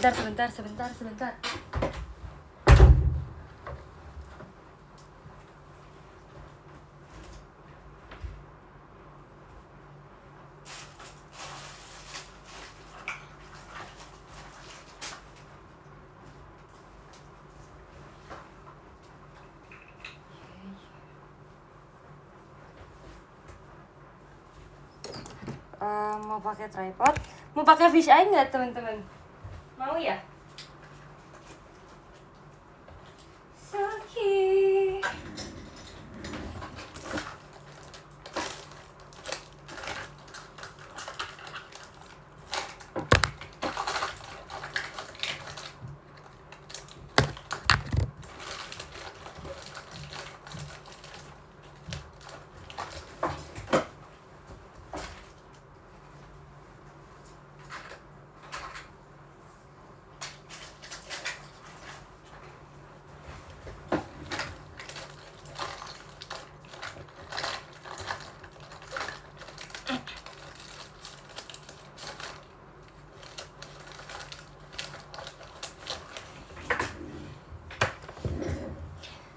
Sebentar. Mau pakai tripod? Mau pakai fisheye nggak teman-teman? Mau ya? Saki.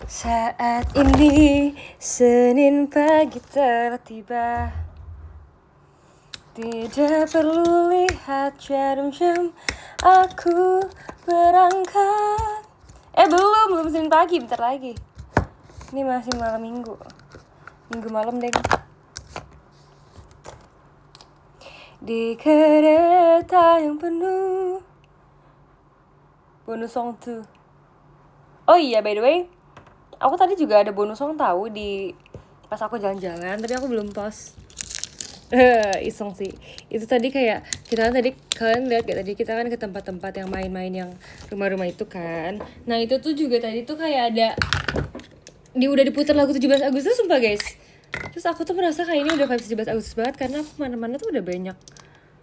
Saat ini Senin pagi telah tiba. Tidak perlu lihat jam aku berangkat. Belum Senin pagi, bentar lagi. Ini masih malam minggu malam deh. Di kereta yang penuh. Bonus song tuh. Oh iya, by the way, aku tadi juga ada bonus song tahu di pas aku jalan-jalan, tapi aku belum post. Iseng sih. Itu tadi kayak kalian lihat gak tadi kita kan ke tempat-tempat yang main-main yang rumah-rumah itu kan. Nah, itu tuh juga tadi tuh kayak ada udah diputar lagu 17 Agustus sumpah guys. Terus aku tuh merasa kayak ini udah vibes 17 Agustus banget karena mana-mana tuh udah banyak.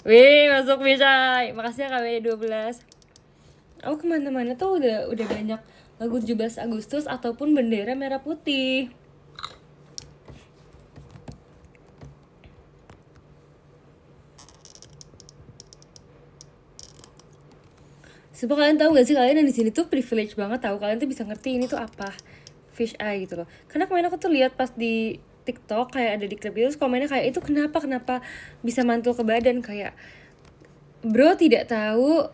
Wih, masuk Misai. Makasih ya KW12. Aku kemana-mana tuh udah banyak lagu 17 Agustus ataupun bendera merah putih. Sumpah kalian tahu gak sih, kalian yang di sini tuh privilege banget tahu, kalian tuh bisa ngerti ini tuh apa fish eye gitu loh. Karena kemarin aku tuh lihat pas di TikTok kayak ada di klip itu komennya kayak itu kenapa bisa mantul ke badan, kayak bro tidak tahu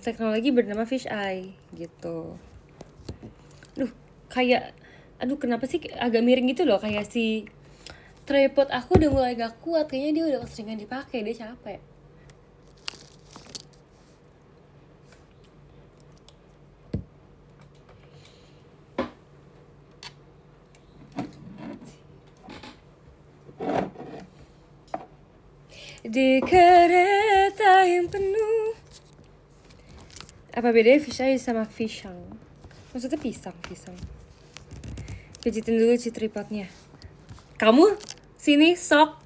teknologi bernama fish eye gitu. Aduh kenapa sih agak miring gitu loh, kayak si tripod aku udah mulai gak kuat, kayaknya dia udah keseringan dipakai, dia capek. Di kereta yang penuh. Apa bedanya fish eye sama pisang? Maksudnya pisang. Pijitin dulu si tripodnya. Kamu sini sok.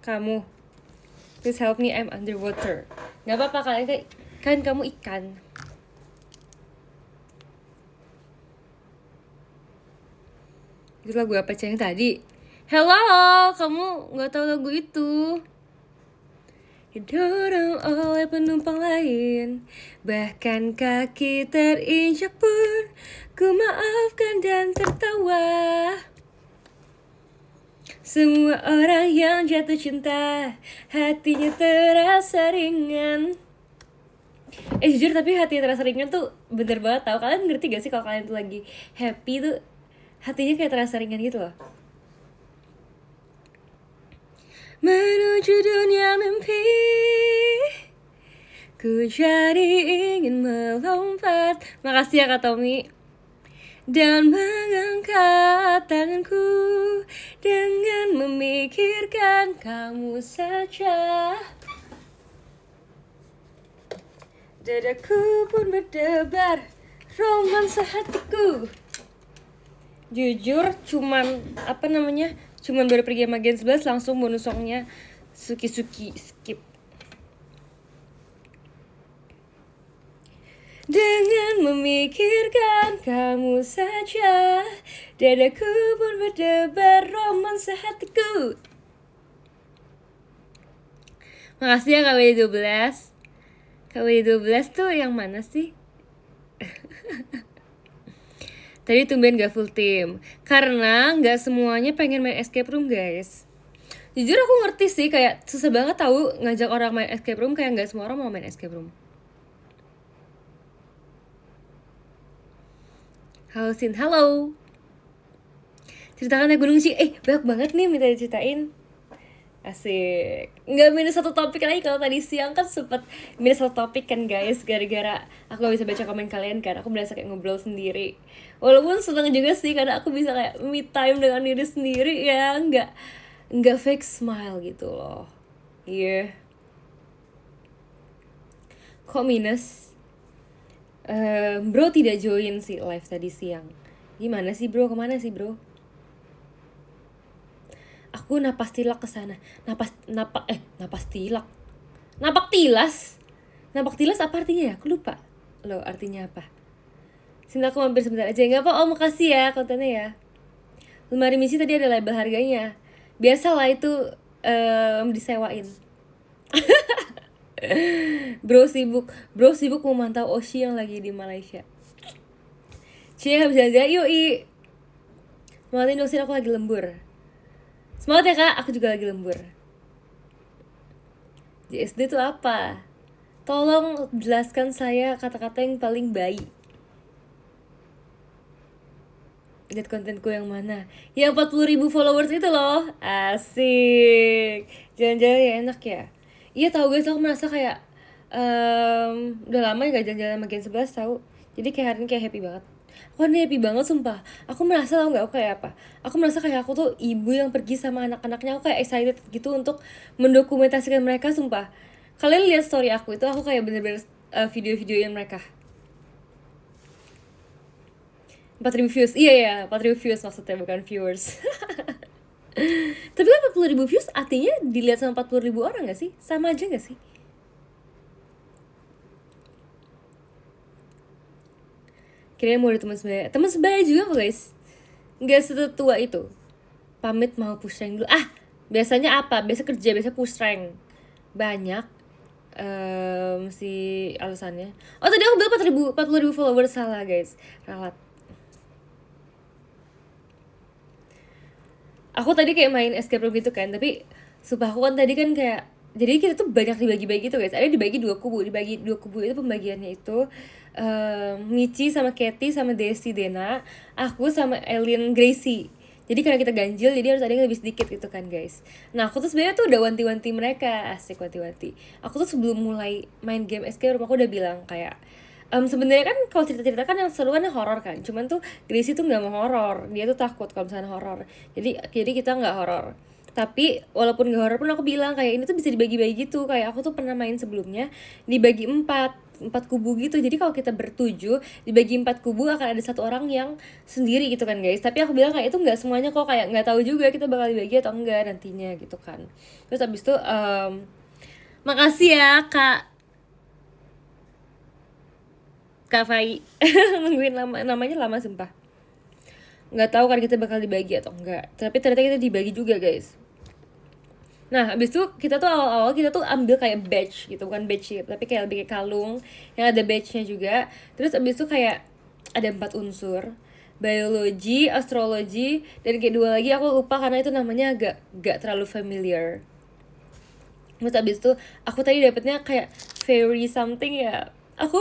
Kamu. Please help me, I'm underwater. Gak apa-apa, kalian kan kamu ikan. Itu lagu apa yang tadi? Hello, kamu gak tahu lagu itu? Didorong oleh penumpang lain, bahkan kaki terinjak pun ku maafkan dan tertawa. Semua orang yang jatuh cinta, hatinya terasa ringan. Jujur tapi hati terasa ringan tuh bener banget tau. Kalian ngerti gak sih kalau kalian tuh lagi happy tuh hatinya kayak terasa ringan gitu loh. Menuju dunia mimpi, ku jadi ingin melompat. Makasih ya Kak Tommy. Dan mengangkat tanganku dengan memikirkan kamu saja. Dadaku pun berdebar, romansa hatiku. Jujur cuman baru pergi sama Gen 11 langsung bonus songnya Suki skip. Dengan memikirkan kamu saja, dadaku pun berdebar, romansa hatiku. Makasih ya KW12. KW12 tuh yang mana sih? Tadi tumben gak full team. Karena gak semuanya pengen main escape room, guys. Jujur aku ngerti sih, kayak susah banget tahu ngajak orang main escape room, kayak gak semua orang mau main escape room. Halo Sin, halo. Ceritakan ya Gunung Sih. Banyak banget nih minta diceritain. Asik. Nggak minus satu topik lagi. Kalau tadi siang kan sempet minus satu topik kan guys, gara-gara aku gak bisa baca komen kalian kan. Aku berasa kayak ngobrol sendiri. Walaupun seneng juga sih karena aku bisa kayak me time dengan diri sendiri ya. Nggak fake smile gitu loh. Iya. Kok minus? Bro tidak join sih live tadi siang. Gimana sih bro? Kemana sih bro? Aku napas tilak kesana. Napas tilak. Napak tilas. Napak tilas apa artinya ya? Aku lupa. Loh, artinya apa? Sini aku mampir sebentar aja. Nggak apa, makasih ya kontennya ya. Lemari misi tadi ada label harganya. Biasalah itu disewain. Bro sibuk memantau Oshi yang lagi di Malaysia. Cie habis jalan-jalan, yuk i. Semangatin dosen, aku lagi lembur. Semangat ya kak, aku juga lagi lembur. JSD itu apa? Tolong jelaskan saya kata-kata yang paling baik. Lihat kontenku yang mana? Yang 40.000 followers itu loh. Asik. Jalan-jalan ya enak ya. Iya tahu guys, aku merasa kayak udah lama gak jalan-jalan sama Gen 11 tahu. Jadi kayak hari ini kayak happy banget. Aku ini happy banget sumpah. Aku merasa tau gak aku kayak apa? Aku merasa kayak aku tuh ibu yang pergi sama anak-anaknya. Aku kayak excited gitu untuk mendokumentasikan mereka sumpah. Kalian lihat story aku itu, aku kayak bener-bener video-videoin mereka. 4.000 views, iya ya, 4.000 views maksudnya, bukan viewers. Tapi kan 40.000 views artinya dilihat sama 40.000 orang gak sih? Sama aja gak sih? Kirain mau ada teman sebaya. Teman sebaya juga kok guys. Gak setua itu. Pamit mau push rank dulu. Biasanya apa? Biasa kerja, biasa push rank. Banyak si alasannya. Oh tadi aku bilang 40.000 followers, salah guys. Ralat. Aku tadi kayak main escape room gitu kan, tapi sumpah aku kan tadi kan kayak, jadi kita tuh banyak dibagi-bagi gitu guys. Ada dibagi dua kubu itu pembagiannya itu Michi sama Katy sama Desi Dena, aku sama Elin Gracie. Jadi karena kita ganjil, jadi harus ada yang lebih sedikit gitu kan guys. Nah aku tuh sebenarnya tuh udah wanti-wanti mereka, asik wanti-wanti. Aku tuh sebelum mulai main game escape room aku udah bilang kayak, sebenarnya kan kalau cerita-cerita kan yang seru kan horor kan, cuman tuh Gracie tuh nggak mau horor, dia tuh takut kalau misalnya horor, jadi kita nggak horor. Tapi walaupun nggak horor pun aku bilang kayak ini tuh bisa dibagi-bagi gitu, kayak aku tuh pernah main sebelumnya dibagi empat kubu gitu. Jadi kalau kita bertujuh dibagi 4 kubu akan ada satu orang yang sendiri gitu kan guys. Tapi aku bilang kayak itu nggak semuanya kok, kayak nggak tahu juga kita bakal dibagi atau enggak nantinya gitu kan. Terus abis itu makasih ya kak Fai. Nungguin namanya lama sumpah. Nggak tahu kan kita bakal dibagi atau enggak. Tapi ternyata kita dibagi juga guys. Nah abis itu kita tuh awal-awal kita tuh ambil kayak badge gitu, bukan badge ya, tapi kayak lebih kayak kalung yang ada badge-nya juga. Terus abis itu kayak ada 4 unsur, biologi, astrologi, dan kayak 2 lagi aku lupa karena itu namanya agak terlalu familiar. Terus abis itu aku tadi dapetnya kayak fairy something ya. Aku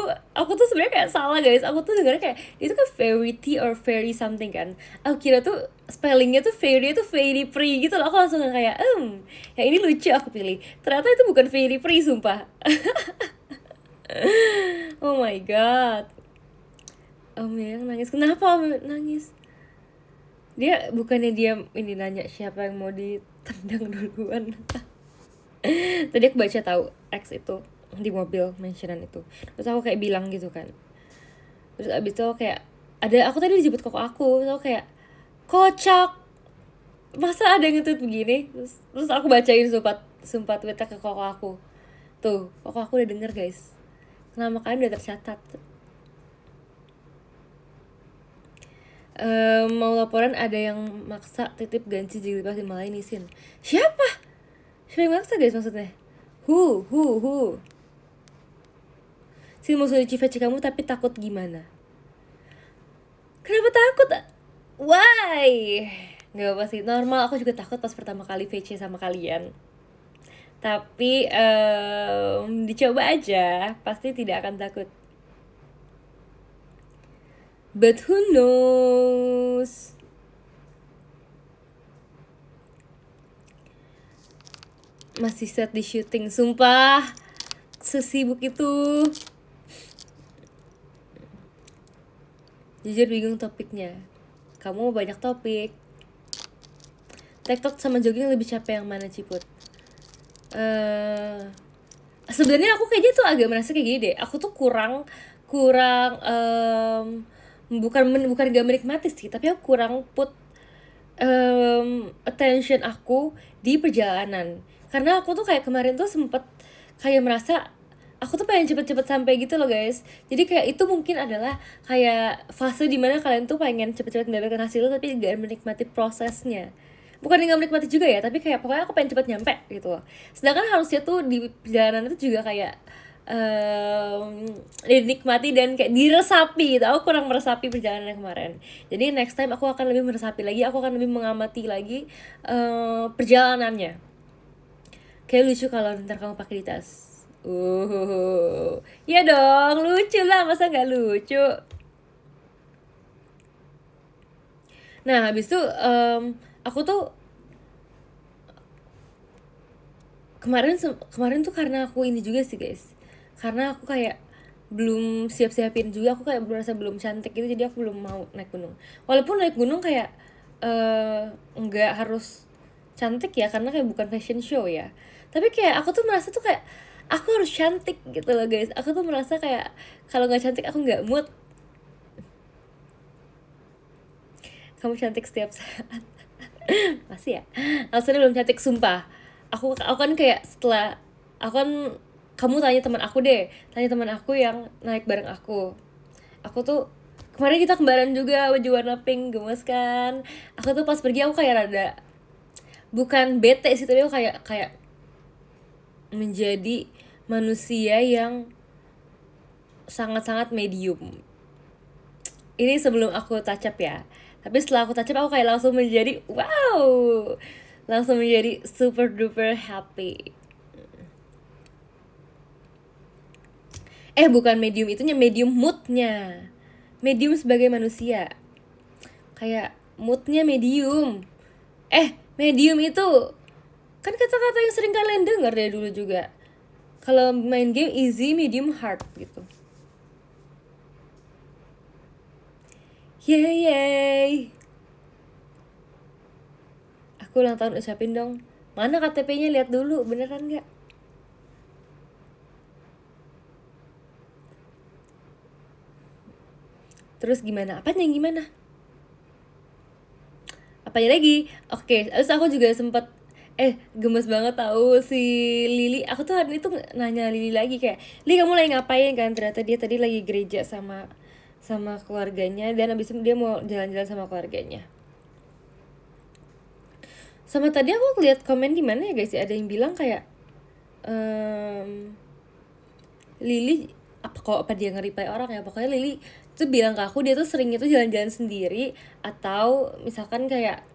tuh sebenarnya kayak salah guys. Aku tuh dengarnya kayak itu kan fairy tea or fairy something kan. Aku kira tuh spellingnya tuh fairy itu fairy free gitu loh. Aku langsung kayak ya ini lucu, aku pilih. Ternyata itu bukan fairy free sumpah. Oh my god. Om yang nangis. Kenapa Om nangis? Dia bukannya dia ini nanya siapa yang mau ditendang duluan. Tadi aku baca tahu X itu di mobil mentionan itu, terus aku kayak bilang gitu kan. Terus abis itu kayak aku tadi dijemput koko aku, terus aku kayak kocak, masa ada yang nge-tweet begini. Terus aku bacain sumpah tweetnya ke koko aku. Tuh koko aku udah denger guys, nama kalian udah tercatat. Mau laporan ada yang maksa titip ganci jilbab di Malay Nisin. Siapa yang maksa guys maksudnya? Who? Sini mau suruh VC kamu tapi takut gimana? Kenapa takut? Why? Gak apa sih, normal, aku juga takut pas pertama kali VC sama kalian. Tapi dicoba aja, pasti tidak akan takut. But who knows? Masih set di syuting, sumpah sesibuk itu. Jujur bingung topiknya. Kamu banyak topik. TikTok sama jogging lebih capek yang mana, Ciput? Sebenarnya aku kayaknya tuh agak merasa kayak gini deh. Aku tuh kurang bukan gak menikmati sih, tapi aku kurang put attention aku di perjalanan. Karena aku tuh kayak kemarin tuh sempet kayak merasa aku tuh pengen cepet-cepet sampai gitu loh guys. Jadi kayak itu mungkin adalah kayak fase dimana kalian tuh pengen cepet-cepet mendapatkan hasilnya tapi gak menikmati prosesnya. Bukan gak menikmati juga ya, tapi kayak pokoknya aku pengen cepet nyampe gitu loh. Sedangkan harusnya tuh di perjalanan itu juga kayak dinikmati dan kayak diresapi gitu. Aku kurang meresapi perjalanan kemarin. Jadi next time aku akan lebih meresapi lagi, aku akan lebih mengamati lagi perjalanannya. Kayak lucu kalau ntar kamu pakai di tas. Ya dong, lucu lah, masa nggak lucu? Nah, habis itu aku tuh kemarin tuh karena aku ini juga sih guys, karena aku kayak belum siap-siapin juga, aku kayak merasa belum cantik gitu, jadi aku belum mau naik gunung. Walaupun naik gunung kayak nggak harus cantik ya, karena kayak bukan fashion show ya, tapi kayak aku tuh merasa tuh kayak aku harus cantik gitu loh guys. Aku tuh merasa kayak kalau nggak cantik aku nggak mood. Kamu cantik setiap saat. Masih ya, alasannya belum cantik sumpah. Aku kan kayak setelah aku kan, kamu tanya teman aku deh, tanya teman aku yang naik bareng aku tuh kemarin kita kembaran juga, baju warna pink, gemes kan. Aku tuh pas pergi aku kayak rada bukan bete sih, tapi aku kayak menjadi manusia yang sangat-sangat medium. Ini sebelum aku touch up ya, tapi setelah aku touch up aku kayak langsung menjadi wow, langsung menjadi super duper happy. Bukan medium itunya, medium moodnya, medium sebagai manusia, kayak moodnya medium. Medium itu kan kata-kata yang sering kalian dengar dari dulu juga. Kalau main game easy, medium, hard gitu. Yay. Aku ulang tahun, ucapin dong. Mana KTP-nya, lihat dulu beneran nggak? Terus gimana? Apanya yang gimana? Apanya lagi? Oke, terus aku juga sempet gemes banget tahu si Lili. Aku tuh hari ini tuh nanya Lili lagi kayak, "Li, kamu lagi ngapain?" Kan ternyata dia tadi lagi gereja sama keluarganya, dan abis itu dia mau jalan-jalan sama keluarganya. Sama tadi aku lihat komen di mana ya guys, ada yang bilang kayak Lili apa dia nge-reply orang ya, pokoknya Lili tuh bilang ke aku dia tuh sering itu jalan-jalan sendiri atau misalkan kayak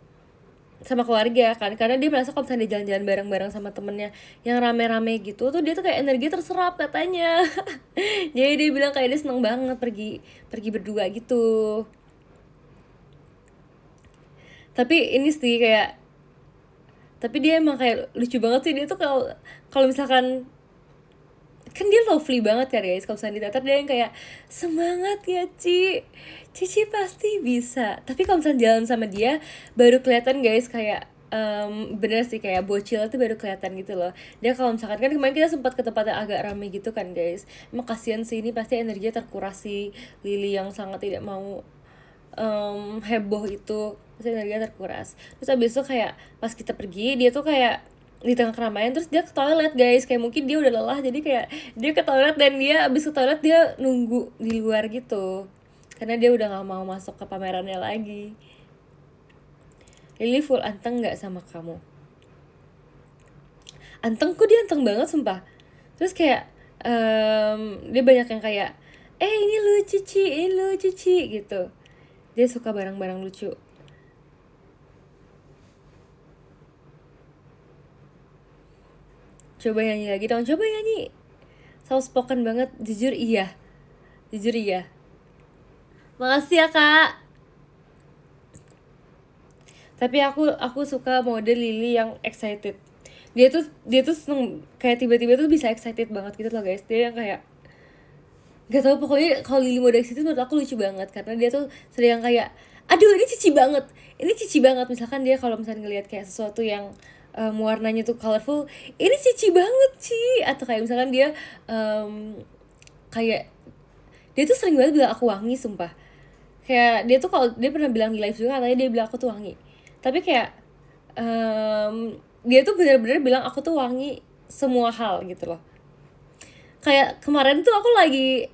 sama keluarga kan, karena dia merasa kalau misalnya dia jalan-jalan bareng-bareng sama temennya yang rame-rame gitu tuh dia tuh kayak energi terserap katanya. Jadi dia bilang kayak dia seneng banget pergi berdua gitu. Tapi ini sih kayak, tapi dia emang kayak lucu banget sih dia tuh kalau misalkan kan dia lovely banget kan guys, kalau misalnya di teater dia yang kayak semangat ya Cici pasti bisa. Tapi kalau misalnya jalan sama dia baru kelihatan guys kayak bener sih kayak bocil tuh baru kelihatan gitu loh. Dia kalau misalkan kan kemarin kita sempat ke tempat yang agak rame gitu kan guys, emang kasihan sih, ini pasti energinya terkuras sih Lily yang sangat tidak mau heboh itu, pasti energinya terkuras. Terus abis itu kayak pas kita pergi dia tuh kayak di tengah keramaian, terus dia ke toilet guys, kayak mungkin dia udah lelah jadi kayak dia ke toilet, dan dia abis ke toilet dia nunggu di luar gitu karena dia udah nggak mau masuk ke pamerannya lagi. Lily full anteng nggak sama kamu? Anteng kok, dia anteng banget sumpah. Terus kayak Dia banyak yang kayak ini lucu Ci gitu. Dia suka barang-barang lucu. Coba nyanyi lagi dong, coba nyanyi. Soft spoken banget, jujur iya. Makasih ya kak. Tapi aku suka mode Lily yang excited. Dia tuh seneng, kayak tiba-tiba tuh bisa excited banget gitu loh guys. Dia yang kayak gak tau, pokoknya kalau Lily mode excited menurut aku lucu banget, karena dia tuh sering kayak aduh ini cici banget, misalkan dia kalau misalnya ngelihat kayak sesuatu yang warnanya tuh colorful, ini cici banget sih, atau kayak misalkan dia kayak dia tuh sering banget bilang aku wangi, sumpah. Kayak dia tuh, kalau dia pernah bilang di live juga, katanya dia bilang aku tuh wangi. Tapi kayak dia tuh benar-benar bilang aku tuh wangi semua hal gitu loh. Kayak kemarin tuh aku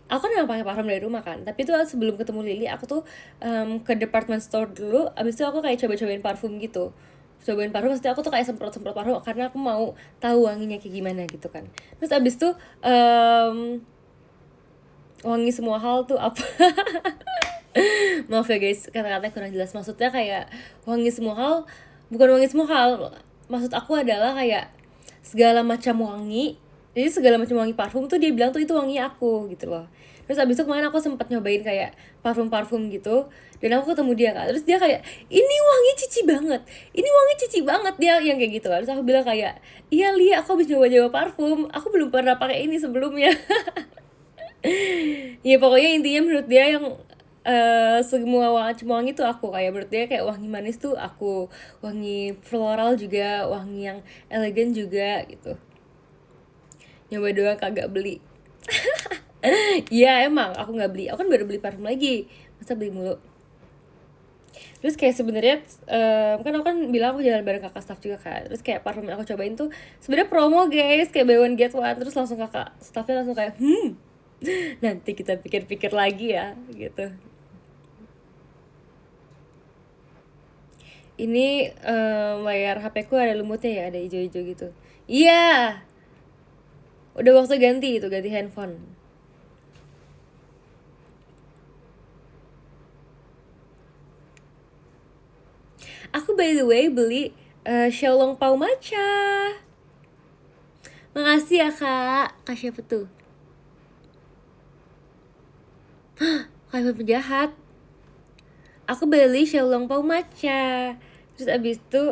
kan emang pakai parfum dari rumah kan, tapi tuh sebelum ketemu Lily aku tuh ke department store dulu, abis itu aku kayak cobain parfum gitu. Maksudnya aku tuh kayak semprot parfum karena aku mau tahu wanginya kayak gimana gitu kan. Terus abis itu wangi semua hal tuh apa? Maaf ya guys, kata-katanya kurang jelas. Maksudnya kayak wangi semua hal, bukan wangi semua hal. Maksud aku adalah kayak segala macam wangi. Jadi segala macam wangi parfum tuh dia bilang tuh itu wangi aku gitu loh. Terus abis itu kemarin aku sempat nyobain kayak parfum-parfum gitu, dan aku ketemu dia kan. Terus dia kayak, ini wangi cici banget, dia yang kayak gitu. Terus aku bilang kayak, iya Lia, aku habis nyoba-nyoba parfum, aku belum pernah pakai ini sebelumnya. Ya pokoknya intinya menurut dia yang semua wangi tuh aku, kayak menurut dia kayak wangi manis tuh aku, wangi floral juga, wangi yang elegan juga gitu. Nyoba doang, kagak beli. Iya emang aku nggak beli, aku kan baru beli parfum lagi, masa beli mulu. Terus kayak sebenarnya kan aku kan bilang aku jalan bareng kakak staff juga kan. Terus kayak parfum yang aku cobain tuh sebenarnya promo guys, kayak buy one get one. Terus langsung kakak staffnya langsung kayak nanti kita pikir-pikir lagi ya gitu. Ini layar HP ku ada lumutnya ya, ada hijau-hijau gitu. Iya, udah waktu ganti handphone. Aku by the way beli Xiaolong Pao Matcha. Makasih ya kak. Kak siapa tuh? Kayak penjahat. Aku beli Xiaolong Pao Matcha. Terus abis itu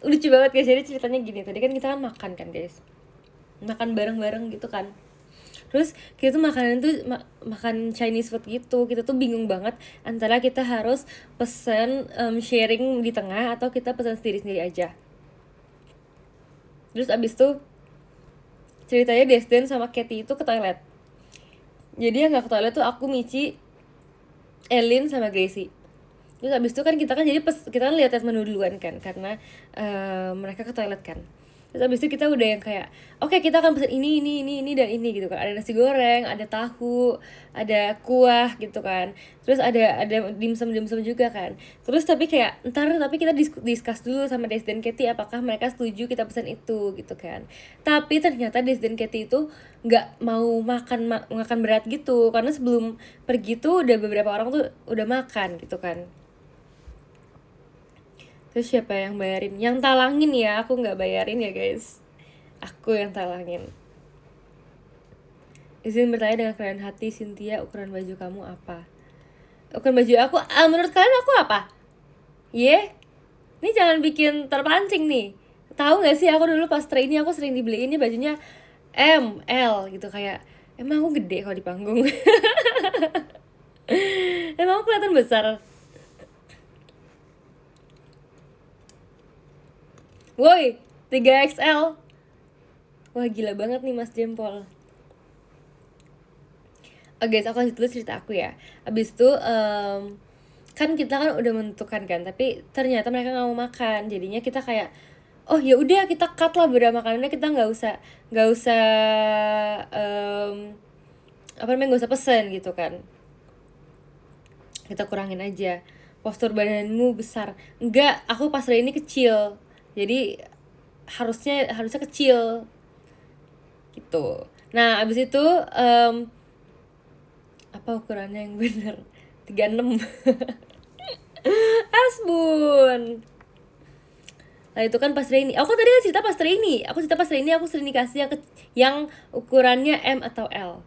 lucu banget guys. Jadi ceritanya gini, tadi kan kita kan makan kan guys, makan bareng-bareng gitu kan. Terus kita tuh makanan tuh makan Chinese food gitu, kita tuh bingung banget antara kita harus pesen sharing di tengah atau kita pesen sendiri-sendiri aja. Terus abis tuh ceritanya Desden sama Katy itu ke toilet. Jadi yang gak ke toilet tuh aku, Michi, Elin sama Gracie. Terus abis itu kan kita kan lihat menu duluan kan, karena mereka ke toilet kan. Terus abis itu kita udah yang kayak oke, kita akan pesen ini dan ini gitu kan. Ada nasi goreng, ada tahu, ada kuah gitu kan. Terus ada dimsum juga kan. Terus tapi kita discuss dulu sama Des dan Katy apakah mereka setuju kita pesen itu gitu kan. Tapi ternyata Des dan Katy itu nggak mau makan berat gitu, karena sebelum pergi tuh udah beberapa orang tuh udah makan gitu kan. Terus siapa yang bayarin? Yang talangin ya, aku nggak bayarin ya guys. Aku yang talangin. Izin bertanya dengan kerendahan hati, Cynthia, ukuran baju kamu apa? Ukuran baju aku, menurut kalian aku apa? Ini jangan bikin terpancing nih. Tahu nggak sih, aku dulu pas trainee aku sering dibeli ini bajunya M, L gitu, kayak emang aku gede kalau di panggung. Emang aku kelihatan besar. Woi, 3XL. Wah gila banget nih Mas Jempol. Guys, aku lanjut dulu cerita aku ya. Abis itu kan kita kan udah menentukan kan, tapi ternyata mereka nggak mau makan. Jadinya kita kayak oh ya udah, kita cut lah beberapa makanannya, kita nggak usah nggak usah pesen gitu kan. Kita kurangin aja. Postur badanmu besar. Enggak, aku pas ini kecil. Jadi harusnya kecil gitu. Nah abis itu apa ukurannya yang bener? 36. Asbun. Nah itu kan pas trainee. Aku tadi kan cerita pas trainee. Aku cerita pas trainee aku sering dikasih yang ukurannya M atau L.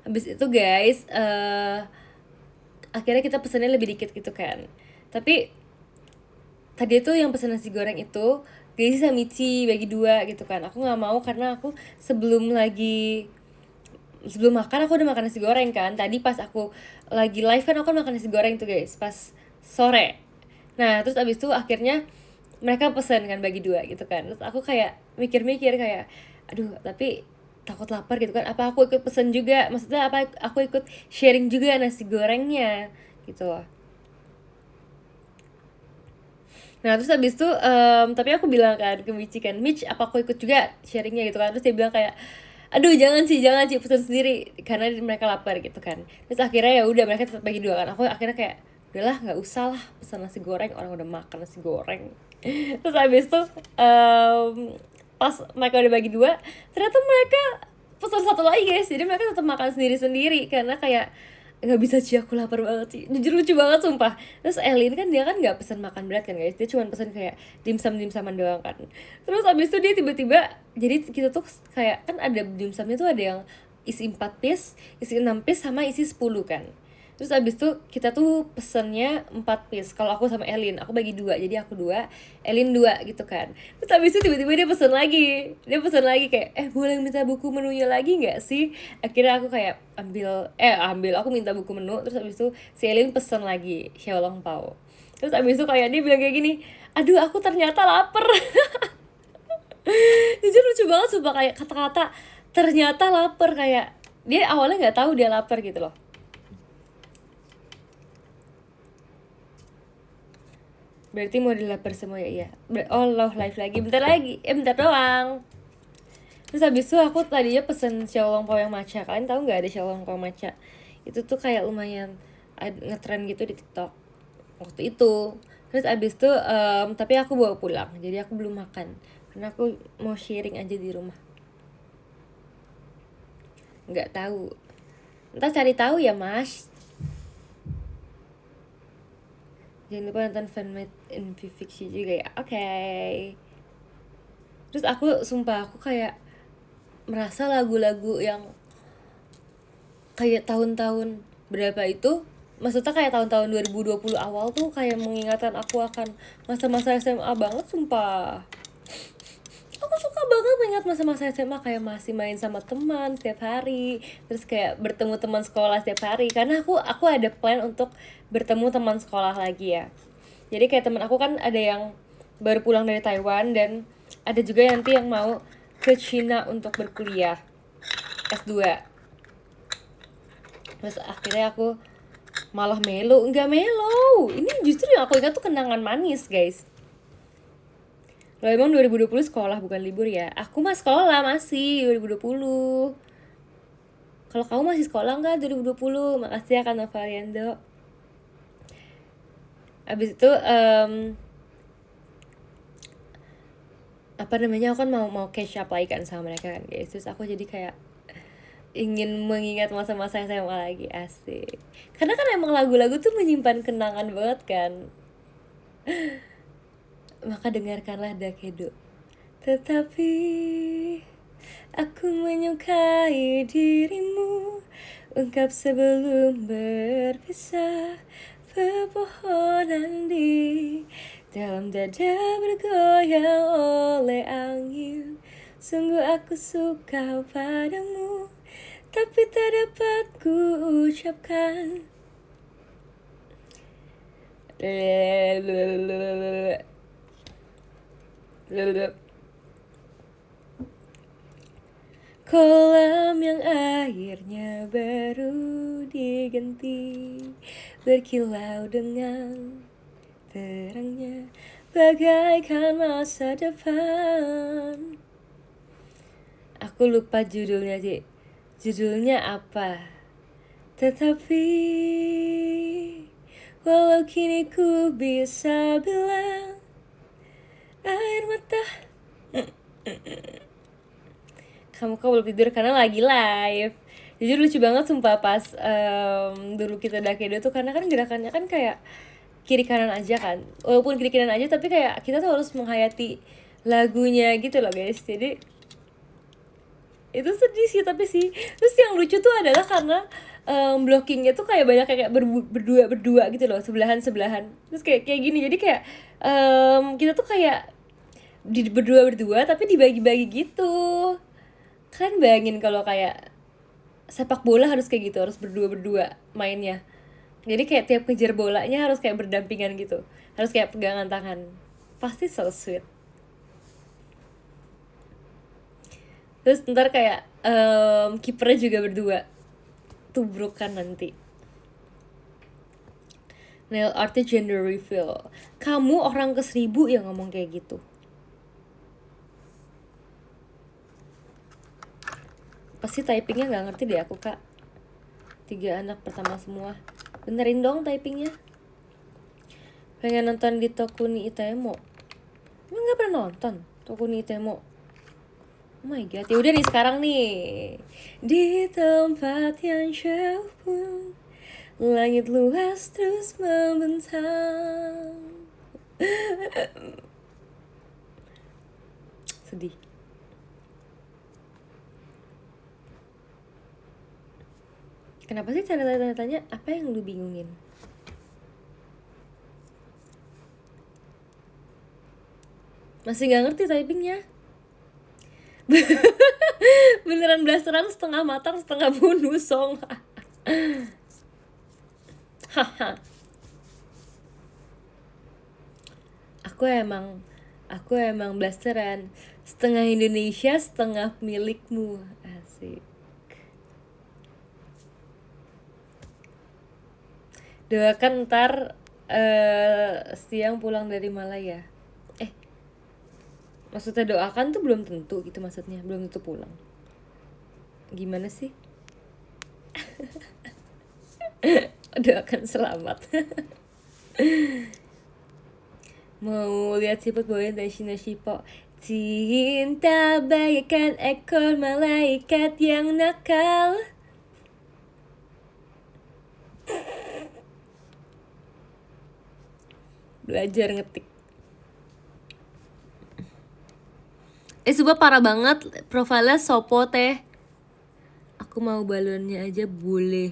Habis itu guys, akhirnya kita pesennya lebih dikit gitu kan. Tapi tadi itu yang pesen nasi goreng itu Gaisi sama Michi bagi dua gitu kan. Aku nggak mau karena aku sebelum makan aku udah makan nasi goreng kan. Tadi pas aku lagi live kan aku makan nasi goreng tuh guys pas sore. Nah terus abis itu akhirnya mereka pesen kan bagi dua gitu kan. Terus aku kayak mikir-mikir kayak aduh tapi takut lapar gitu kan, apa aku ikut pesen juga, maksudnya apa aku ikut sharing juga nasi gorengnya gitu loh. Nah terus habis itu tapi aku bilang kan ke Michi kan, Mitch apa aku ikut juga sharingnya gitu kan. Terus dia bilang kayak aduh jangan sih pesan sendiri karena mereka lapar gitu kan. Terus akhirnya ya udah mereka tetap bagi dua kan. Aku akhirnya kayak udahlah nggak usah lah pesan nasi goreng, orang udah makan nasi goreng. Terus habis itu pas mereka udah bagi dua ternyata mereka pesan satu lagi guys, jadi mereka tetap makan sendiri sendiri karena kayak nggak bisa sih, aku lapar banget sih, jujur lucu banget sumpah. Terus Elin kan dia kan nggak pesan makan berat kan guys, dia cuma pesan kayak dimsum-dimsuman doang kan. Terus abis itu dia tiba-tiba, jadi kita tuh kayak kan ada dimsumnya tuh ada yang isi 4 piece, isi 6 piece sama isi 10 kan. Terus abis itu kita tuh pesennya 4 piece. Kalau aku sama Elin, aku bagi dua, jadi aku dua, Elin dua gitu kan. Terus abis itu tiba-tiba dia pesen lagi, kayak boleh minta buku menunya lagi nggak sih. Akhirnya aku kayak ambil aku minta buku menu. Terus abis itu si Elin pesen lagi xiaolong pao. Terus abis itu kayak dia bilang kayak gini, aduh aku ternyata lapar. Jujur lucu banget sumpah, kayak kata-kata ternyata lapar, kayak dia awalnya nggak tahu dia lapar gitu loh. Berarti mau dilapar semua ya, iya. Oh loh, live lagi, bentar doang. Terus habis itu aku tadinya pesen xiaolong pao yang matcha. Kalian tahu nggak ada xiaolong pao matcha? Itu tuh kayak lumayan ngetren gitu di TikTok waktu itu. Terus abis itu tapi aku bawa pulang, jadi aku belum makan karena aku mau sharing aja di rumah. Nggak tahu, entah cari tahu ya mas. Jangan lupa nonton fanmade in Viviksi juga ya. Oke. Terus aku sumpah aku kayak merasa lagu-lagu yang kayak tahun-tahun berapa itu, maksudnya kayak tahun-tahun 2020 awal tuh kayak mengingatkan aku akan masa-masa SMA banget sumpah. Aku suka banget mengingat masa-masa SMA, kayak masih main sama teman setiap hari, terus kayak bertemu teman sekolah setiap hari karena aku ada plan untuk bertemu teman sekolah lagi ya. Jadi kayak teman aku kan ada yang baru pulang dari Taiwan dan ada juga nanti yang mau ke Cina untuk berkuliah S2. Terus akhirnya aku malah enggak melo, ini justru yang aku ingat tuh kenangan manis guys. Lo emang 2020 sekolah bukan libur ya? Aku mah sekolah masih 2020. Kalau kamu masih sekolah nggak 2020? Makasih ya Kak Novariando. Abis itu apa namanya, aku kan mau catch up lagi kan sama mereka kan guys. Terus aku jadi kayak ingin mengingat masa-masa SMA lagi, asik. Karena kan emang lagu-lagu tuh menyimpan kenangan banget kan. Maka dengarkanlah Dakedo. Tetapi aku menyukai dirimu, ungkap sebelum berpisah. Pepohonan di dalam dada bergoyang oleh angin. Sungguh aku suka padamu, tapi tak dapat ku ucapkan. Kolam yang airnya baru diganti berkilau dengan terangnya bagaikan masa depan. Aku lupa judulnya sih. Judulnya apa? Tetapi walau kini ku bisa bilang air mata. Kamu kok belum tidur karena lagi live. Jujur lucu banget sumpah pas dulu kita dakedo tuh, karena kan gerakannya kan kayak kiri kanan aja kan, walaupun kiri kanan aja tapi kayak kita tuh harus menghayati lagunya gitu loh guys. Jadi itu sedih sih, tapi sih terus yang lucu tuh adalah karena blockingnya tuh kayak banyak kayak berdua berdua gitu loh, sebelahan sebelahan, terus kayak kayak gini. Jadi kayak kita tuh kayak berdua berdua tapi dibagi-bagi gitu kan. Bayangin kalau kayak sepak bola harus kayak gitu, harus berdua berdua mainnya. Jadi kayak tiap kejar bolanya harus kayak berdampingan gitu, harus kayak pegangan tangan. Pasti so sweet. Terus ntar kayak kipernya juga berdua, tubrukan nanti. Nail artnya gender reveal. Kamu orang ke-1000 yang ngomong kayak gitu. Pasti typingnya gak ngerti deh aku kak. 3 anak pertama semua. Benerin dong typingnya. Pengen nonton di Tokuni Itemo. Emang gak pernah nonton Tokuni Itemo? Oh my god, ya udah nih sekarang nih. Di tempat yang jauh pun langit luas terus membentang. Sedih. Kenapa sih tanya apa yang lu bingungin? Masih gak ngerti typingnya. Beneran blasteran setengah matang setengah bonusong. Haha. Aku emang blasteran, setengah Indonesia setengah milikmu. Asik. Doakan ntar siang pulang dari Malaya. Maksudnya doakan tuh belum tentu gitu, maksudnya belum tentu pulang. Gimana sih? Doakan selamat. Mau lihat siput bawain dari Shipo. Cinta bagaikan ekor malaikat yang nakal. Belajar ngetik. Sumpah parah banget profilnya Sopo teh. Aku mau balonnya aja boleh.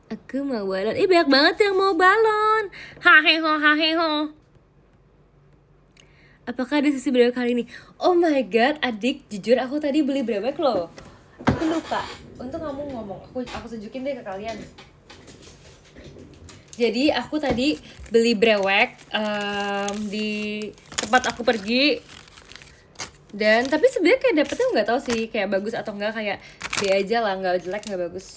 Aku mau balon. Banyak banget yang mau balon. Haheho haheho. Apakah ada sesi brewek kali ini? Oh my god, adik, jujur aku tadi beli brewek loh. Aku lupa. Untuk kamu ngomong, aku tunjukin deh ke kalian. Jadi aku tadi beli brewek di tempat aku pergi, dan tapi sebenarnya kayak dapetnya nggak tahu sih kayak bagus atau enggak, kayak B aja lah, nggak jelek nggak bagus.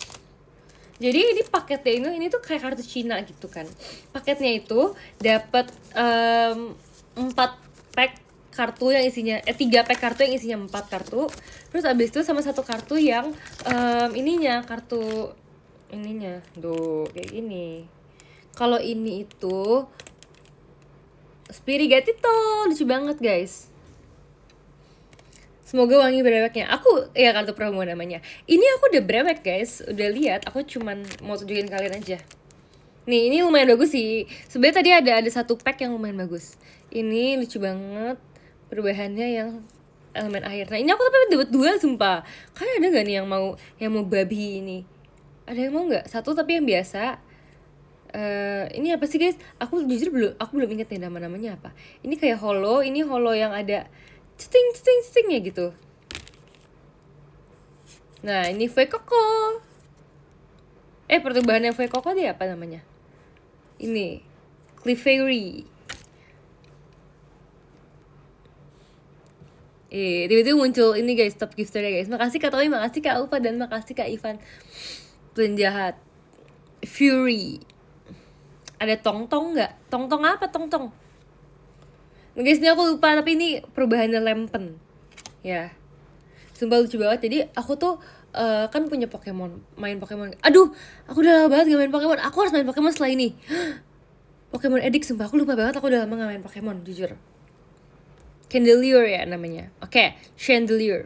Jadi ini paketnya ini tuh kayak kartu Cina gitu kan. Paketnya itu dapat 4 pack kartu yang isinya 3 pack kartu yang isinya 4 kartu. Terus abis itu sama 1 kartu yang kartu ininya tuh kayak gini. Kalau ini itu Spirigatito, lucu banget guys. Semoga wangi breweknya. Aku ya kartu promo namanya. Ini aku udah brewek guys, udah lihat. Aku cuman mau tunjukin kalian aja. Nih ini lumayan bagus sih. Sebenarnya tadi ada 1 pack yang lumayan bagus. Ini lucu banget perubahannya yang elemen air. Nah ini aku tapi dapat 2 sumpah. Kalian ada nggak nih yang mau babi ini? Ada yang mau nggak? 1 tapi yang biasa. Ini apa sih guys? Aku jujur belum inget nih namanya apa. Ini kayak holo, ini holo yang ada ceting ya gitu. Nah ini Fue Koko. Pertumbuhan yang Fue Koko dia apa namanya? Ini Clefairy. Tiba-tiba muncul ini guys, top gifternya guys. Makasih Kak Towi, makasih Kak Upa, dan makasih Kak Ivan. Penjahat Fury. Ada tong-tong nggak? Tong-tong apa tong-tong? Guys ini aku lupa, tapi ini perubahannya lempen. Ya, sumpah lucu banget. Jadi aku tuh kan punya Pokemon, main Pokemon. Aduh, aku udah lama banget gak main Pokemon. Aku harus main Pokemon setelah ini. Pokemon Addict, sumpah aku lupa banget, aku udah lama gak main Pokemon, jujur. Candelier ya namanya. Oke, Chandelier.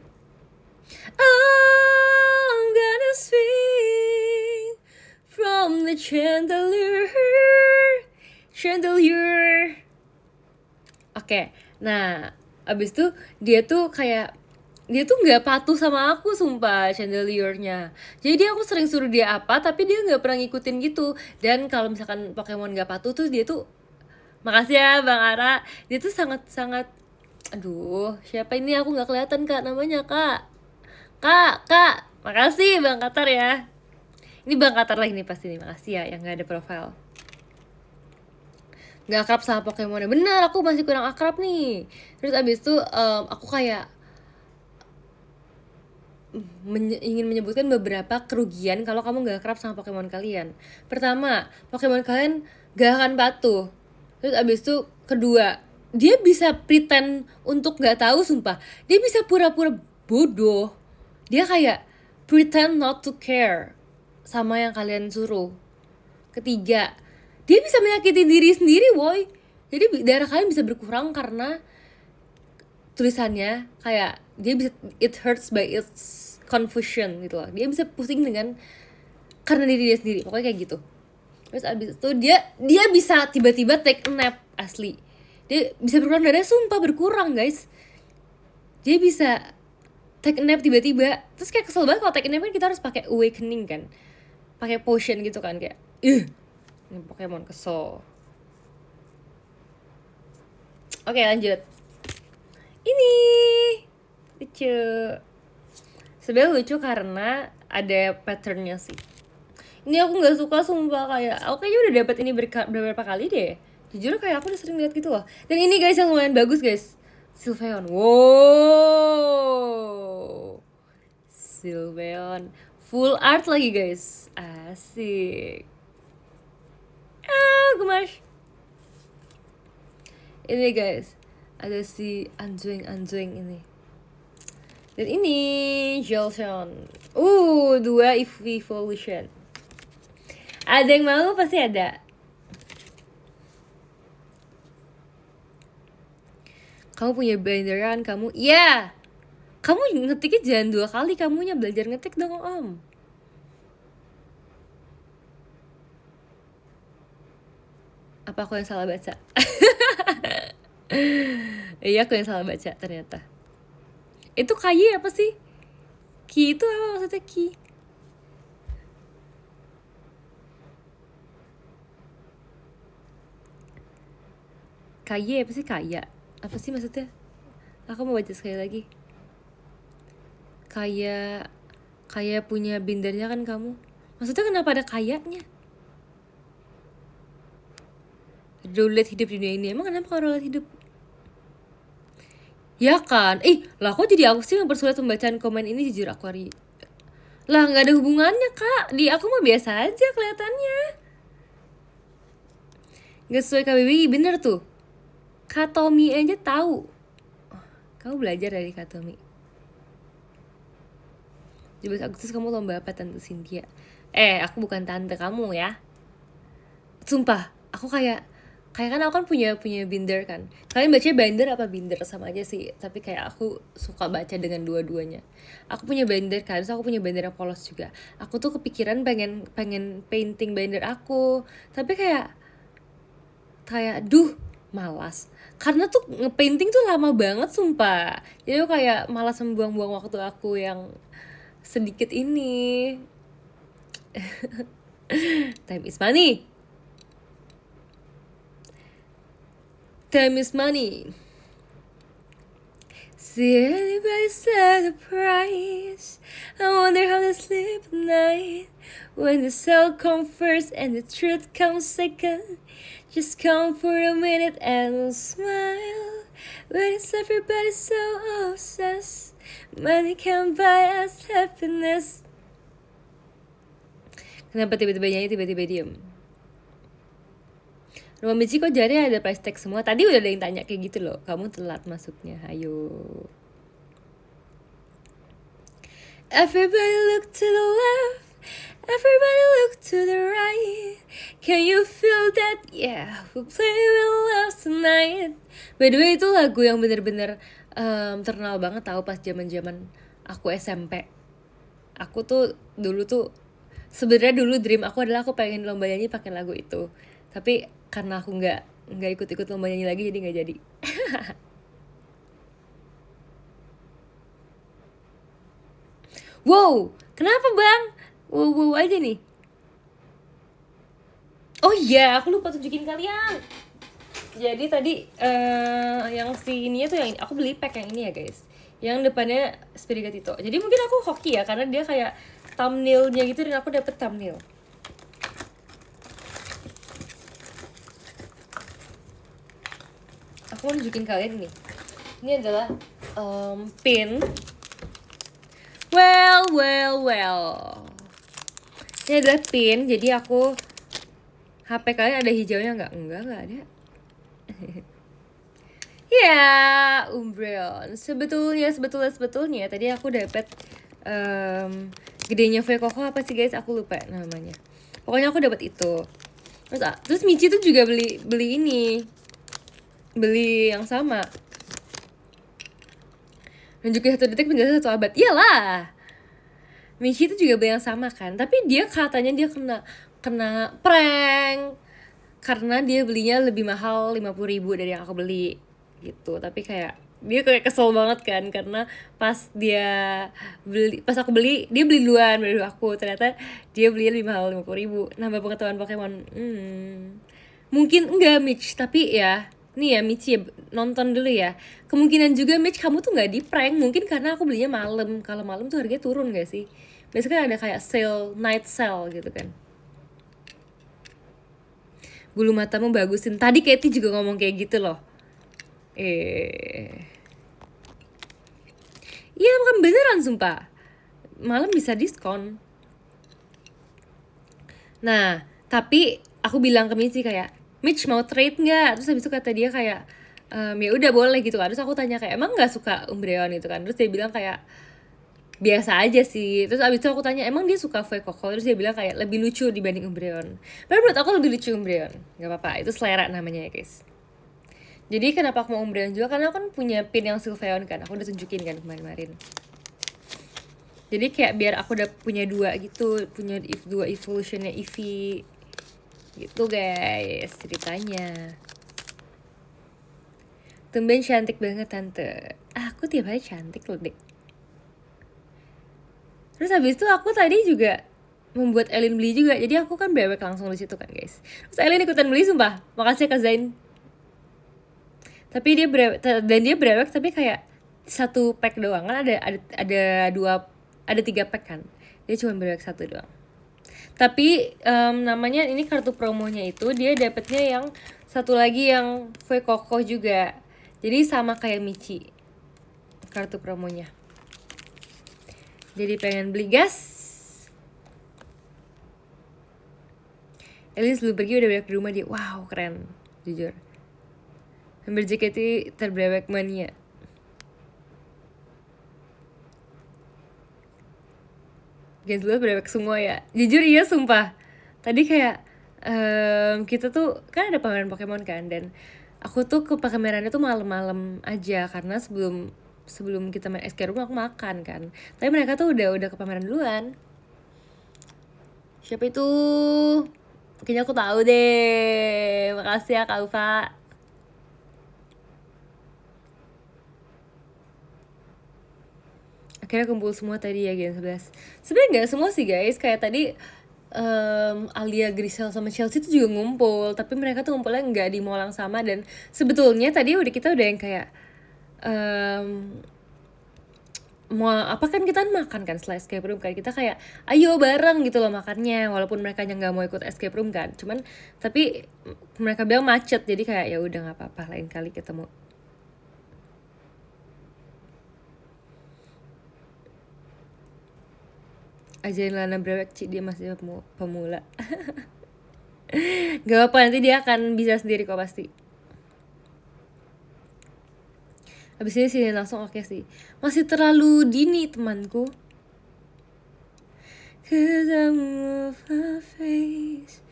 I'm gonna swing from the chandelier. Chandelier. Oke, nah abis itu dia tuh nggak patuh sama aku, sumpah, chandeliernya. Jadi aku sering suruh dia apa, tapi dia nggak pernah ngikutin gitu. Dan kalau misalkan Pokemon nggak patuh tuh dia tuh, makasih ya Bang Ara, dia tuh sangat, aduh, siapa ini, aku nggak kelihatan Kak namanya, Kak, makasih Bang Katar ya. Ini Bang Katar lagi nih pasti nih, makasih ya yang nggak ada profile. Nggak akrab sama Pokemonnya, bener, aku masih kurang akrab nih. Terus abis itu aku kayak ingin menyebutkan beberapa kerugian kalau kamu gak akrab sama Pokemon kalian. Pertama, Pokemon kalian gak akan patuh. Terus abis itu kedua, dia bisa pretend untuk gak tahu, sumpah. Dia bisa pura-pura bodoh. Dia kayak pretend not to care sama yang kalian suruh. Ketiga, dia bisa menyakiti diri sendiri, woy. Jadi darah kalian bisa berkurang karena tulisannya kayak dia bisa, it hurts by its confusion gitu loh. Dia bisa pusing dengan karena diri dia sendiri, pokoknya kayak gitu. Terus abis itu dia bisa tiba-tiba take a nap, asli. Dia bisa berkurang darah, sumpah berkurang guys. Dia bisa take a nap tiba-tiba. Terus kayak kesel banget kalau take a nap kan kita harus pakai awakening kan, pakai potion gitu kan, kayak ini Pokemon kesel. Oke, lanjut. Ini lucu. Sebenarnya lucu karena ada patternnya sih. Ini aku nggak suka, sumpah, kayak aku kayaknya udah dapet ini beberapa kali deh. Jujur kayak aku udah sering lihat gitu loh. Dan ini guys yang lumayan bagus guys, Sylveon. Wow, Sylveon full art lagi guys, asik. Gemas. Ini guys, ada si anjing ini. Dan ini Jolteon. 2 evolution. Ada yang mau pasti ada. Kamu punya binderan kamu? Iya. Kamu ngetiknya jangan 2 kali, kamunya belajar ngetik dong Om. Apa aku yang salah baca? Iya, aku yang salah baca ternyata. Itu KY apa sih? Ki itu apa maksudnya Ki? KY apa sih, kaya? Apa sih maksudnya? Aku mau baca sekali lagi. Kaya punya bindernya kan kamu? Maksudnya kenapa ada kayanya? Roulette hidup di dunia ini. Emang kenapa kalau roulette hidup? Ya kan? Lah kok jadi aku sih yang mempersulit pembacaan komen ini, jujur aku hari. Lah gak ada hubungannya Kak. Di aku mah biasa aja kelihatannya. Gak sesuai KBBI, bener tuh. Kak Tommy aja tahu. Kamu belajar dari Kak Tommy. 17 Agustus kamu lomba apa Tante Cynthia? Aku bukan tante kamu ya. Sumpah, aku kayak kan aku kan punya binder kan. Kalian bacanya binder apa binder sama aja sih, tapi kayak aku suka baca dengan dua-duanya. Aku punya binder kan, terus aku punya binder yang polos juga. Aku tuh kepikiran pengen painting binder aku, tapi kayak malas. Karena tuh ngepainting tuh lama banget sumpah. Jadi aku kayak malas membuang-buang waktu aku yang sedikit ini. Time is money. Time is money. See anybody set a price? I wonder how they sleep at night. When the soul comes first and the truth comes second. Just come for a minute and smile. When it's everybody so obsessed. Money can't buy us happiness. Kenapa tiba-tiba nyanyi, tiba-tiba diem? Rumah Michi kok jari ada price tag semua? Tadi udah ada yang tanya kayak gitu loh. Kamu telat masuknya, ayo. Everybody look to the left, everybody look to the right. Can you feel that? Yeah, we play with love tonight. By the way, itu lagu yang bener-bener terkenal banget tahu pas zaman-zaman aku SMP. Aku tuh dulu tuh sebenarnya dulu dream aku adalah aku pengen lomba nyanyi pakai lagu itu. Tapi karena aku nggak ikut-ikut lomba nyanyi lagi jadi nggak jadi. Wow, kenapa bang? Wow aja nih. Oh iya, aku lupa tunjukin kalian. Jadi tadi yang si ini tuh yang aku beli pack yang ini ya guys. Yang depannya Spirigatito. Jadi mungkin aku hoki ya karena dia kayak thumbnailnya gitu dan aku dapet thumbnail. Aku mau nunjukin kalian nih. Ini adalah pin. Well. Ini adalah pin. Jadi aku HP kalian ada hijaunya nggak? Nggak ada. Ya, Umbreon. Sebetulnya tadi aku dapet gedenya Fuecoco apa sih guys? Aku lupa namanya. Pokoknya aku dapet itu. Terus Michi tuh juga beli ini. Beli yang sama. Nunjukin 1 detik penjelasan 1 abad. Iyalah. Michi tuh juga beli yang sama kan. Tapi dia katanya dia kena prank. Karena dia belinya lebih mahal 50.000 dari yang aku beli gitu. Tapi kayak dia kayak kesel banget kan karena pas aku beli dia beli duluan dari aku, ternyata dia beli lebih mahal 50.000. Nambah pengetahuan Pokemon. Mungkin enggak Mitch, tapi ya nih ya Mitch ya, nonton dulu ya. Kemungkinan juga Mitch kamu tuh nggak di prank, mungkin karena aku belinya malam. Kalau malam tuh harganya turun gak sih? Biasanya ada kayak sale, night sale gitu kan. Bulu matamu bagusin. Tadi Katie juga ngomong kayak gitu loh. Iya bukan beneran sumpah. Malam bisa diskon. Nah, tapi aku bilang ke Mitch kayak, Mitch mau trade nggak? Terus habis itu kata dia kayak, ya udah boleh gitu kan. Terus aku tanya kayak, emang nggak suka Umbreon itu kan? Terus dia bilang kayak biasa aja sih. Terus abis itu aku tanya emang dia suka Fuecoco, terus dia bilang kayak lebih lucu dibanding Umbreon. Tapi menurut aku lebih lucu Umbreon. Gak apa-apa, itu selera namanya ya guys. Jadi kenapa aku mau Umbreon juga, karena aku kan punya pin yang Sylveon kan, aku udah tunjukin kan kemarin-kemarin. Jadi kayak biar aku udah punya 2 gitu, punya 2 evolutionnya Eevee gitu guys ceritanya. Tumben cantik banget tante. Aku tiap hari cantik loh dek. Terus habis itu aku tadi juga membuat Elin beli juga. Jadi aku kan brewek langsung di situ kan guys. Terus Elin ikutan beli sumpah. Makasih Kak Zain. Tapi dia brewek tapi kayak 1 pack doang kan ada 3 pack kan. Dia cuma brewek 1 doang. Tapi namanya ini kartu promonya itu dia dapetnya yang satu lagi yang Fuecoco juga. Jadi sama kayak Michi kartu promonya. Jadi pengen beli gas. Elin sebelum pergi udah brewek di rumah dia. Wow keren jujur. Hampir JKT terbrewek mania. Gens brewek semua ya. Jujur iya sumpah. Tadi kayak kita tuh kan ada pameran Pokemon kan, dan aku tuh ke pamerannya tuh malam-malam aja karena sebelum kita main escape room aku makan kan. Tapi mereka tuh udah ke pameran duluan. Siapa itu? Kayaknya aku tahu deh. Makasih ya Kak Ufa. Akhirnya kumpul semua tadi ya Gen 11. Sebenarnya nggak semua sih guys, kayak tadi Alia, Grisel sama Chelsea tuh juga ngumpul, tapi mereka tuh ngumpulnya nggak di mall yang sama. Dan sebetulnya tadi kita udah yang kayak mau apa kan, kita makan kan setelah escape room kan, kita kayak ayo bareng gitu loh makannya, walaupun mereka nggak mau ikut escape room kan, cuman tapi mereka bilang macet, jadi kayak ya udah nggak apa-apa, lain kali ketemu. Ajarin Lana brewek Ci, dia masih pemula. Gak apa-apa, nanti dia akan bisa sendiri kok pasti. Habis ini sini langsung oke sih. Masih terlalu dini temanku. 'cause I'm off my face.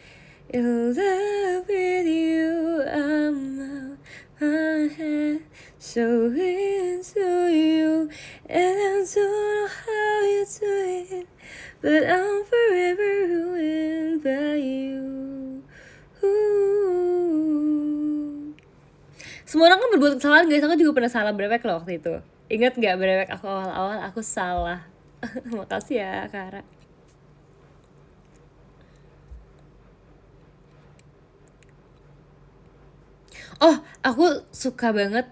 In love with you, I'm out my head, so into you, and I don't know how you do it, but I'm forever ruined by you. Semua orang kan berbuat kesalahan guys, aku juga pernah salah brewek loh waktu itu. Ingat gak brewek aku awal-awal aku salah. Makasih ya Kara. Oh, aku suka banget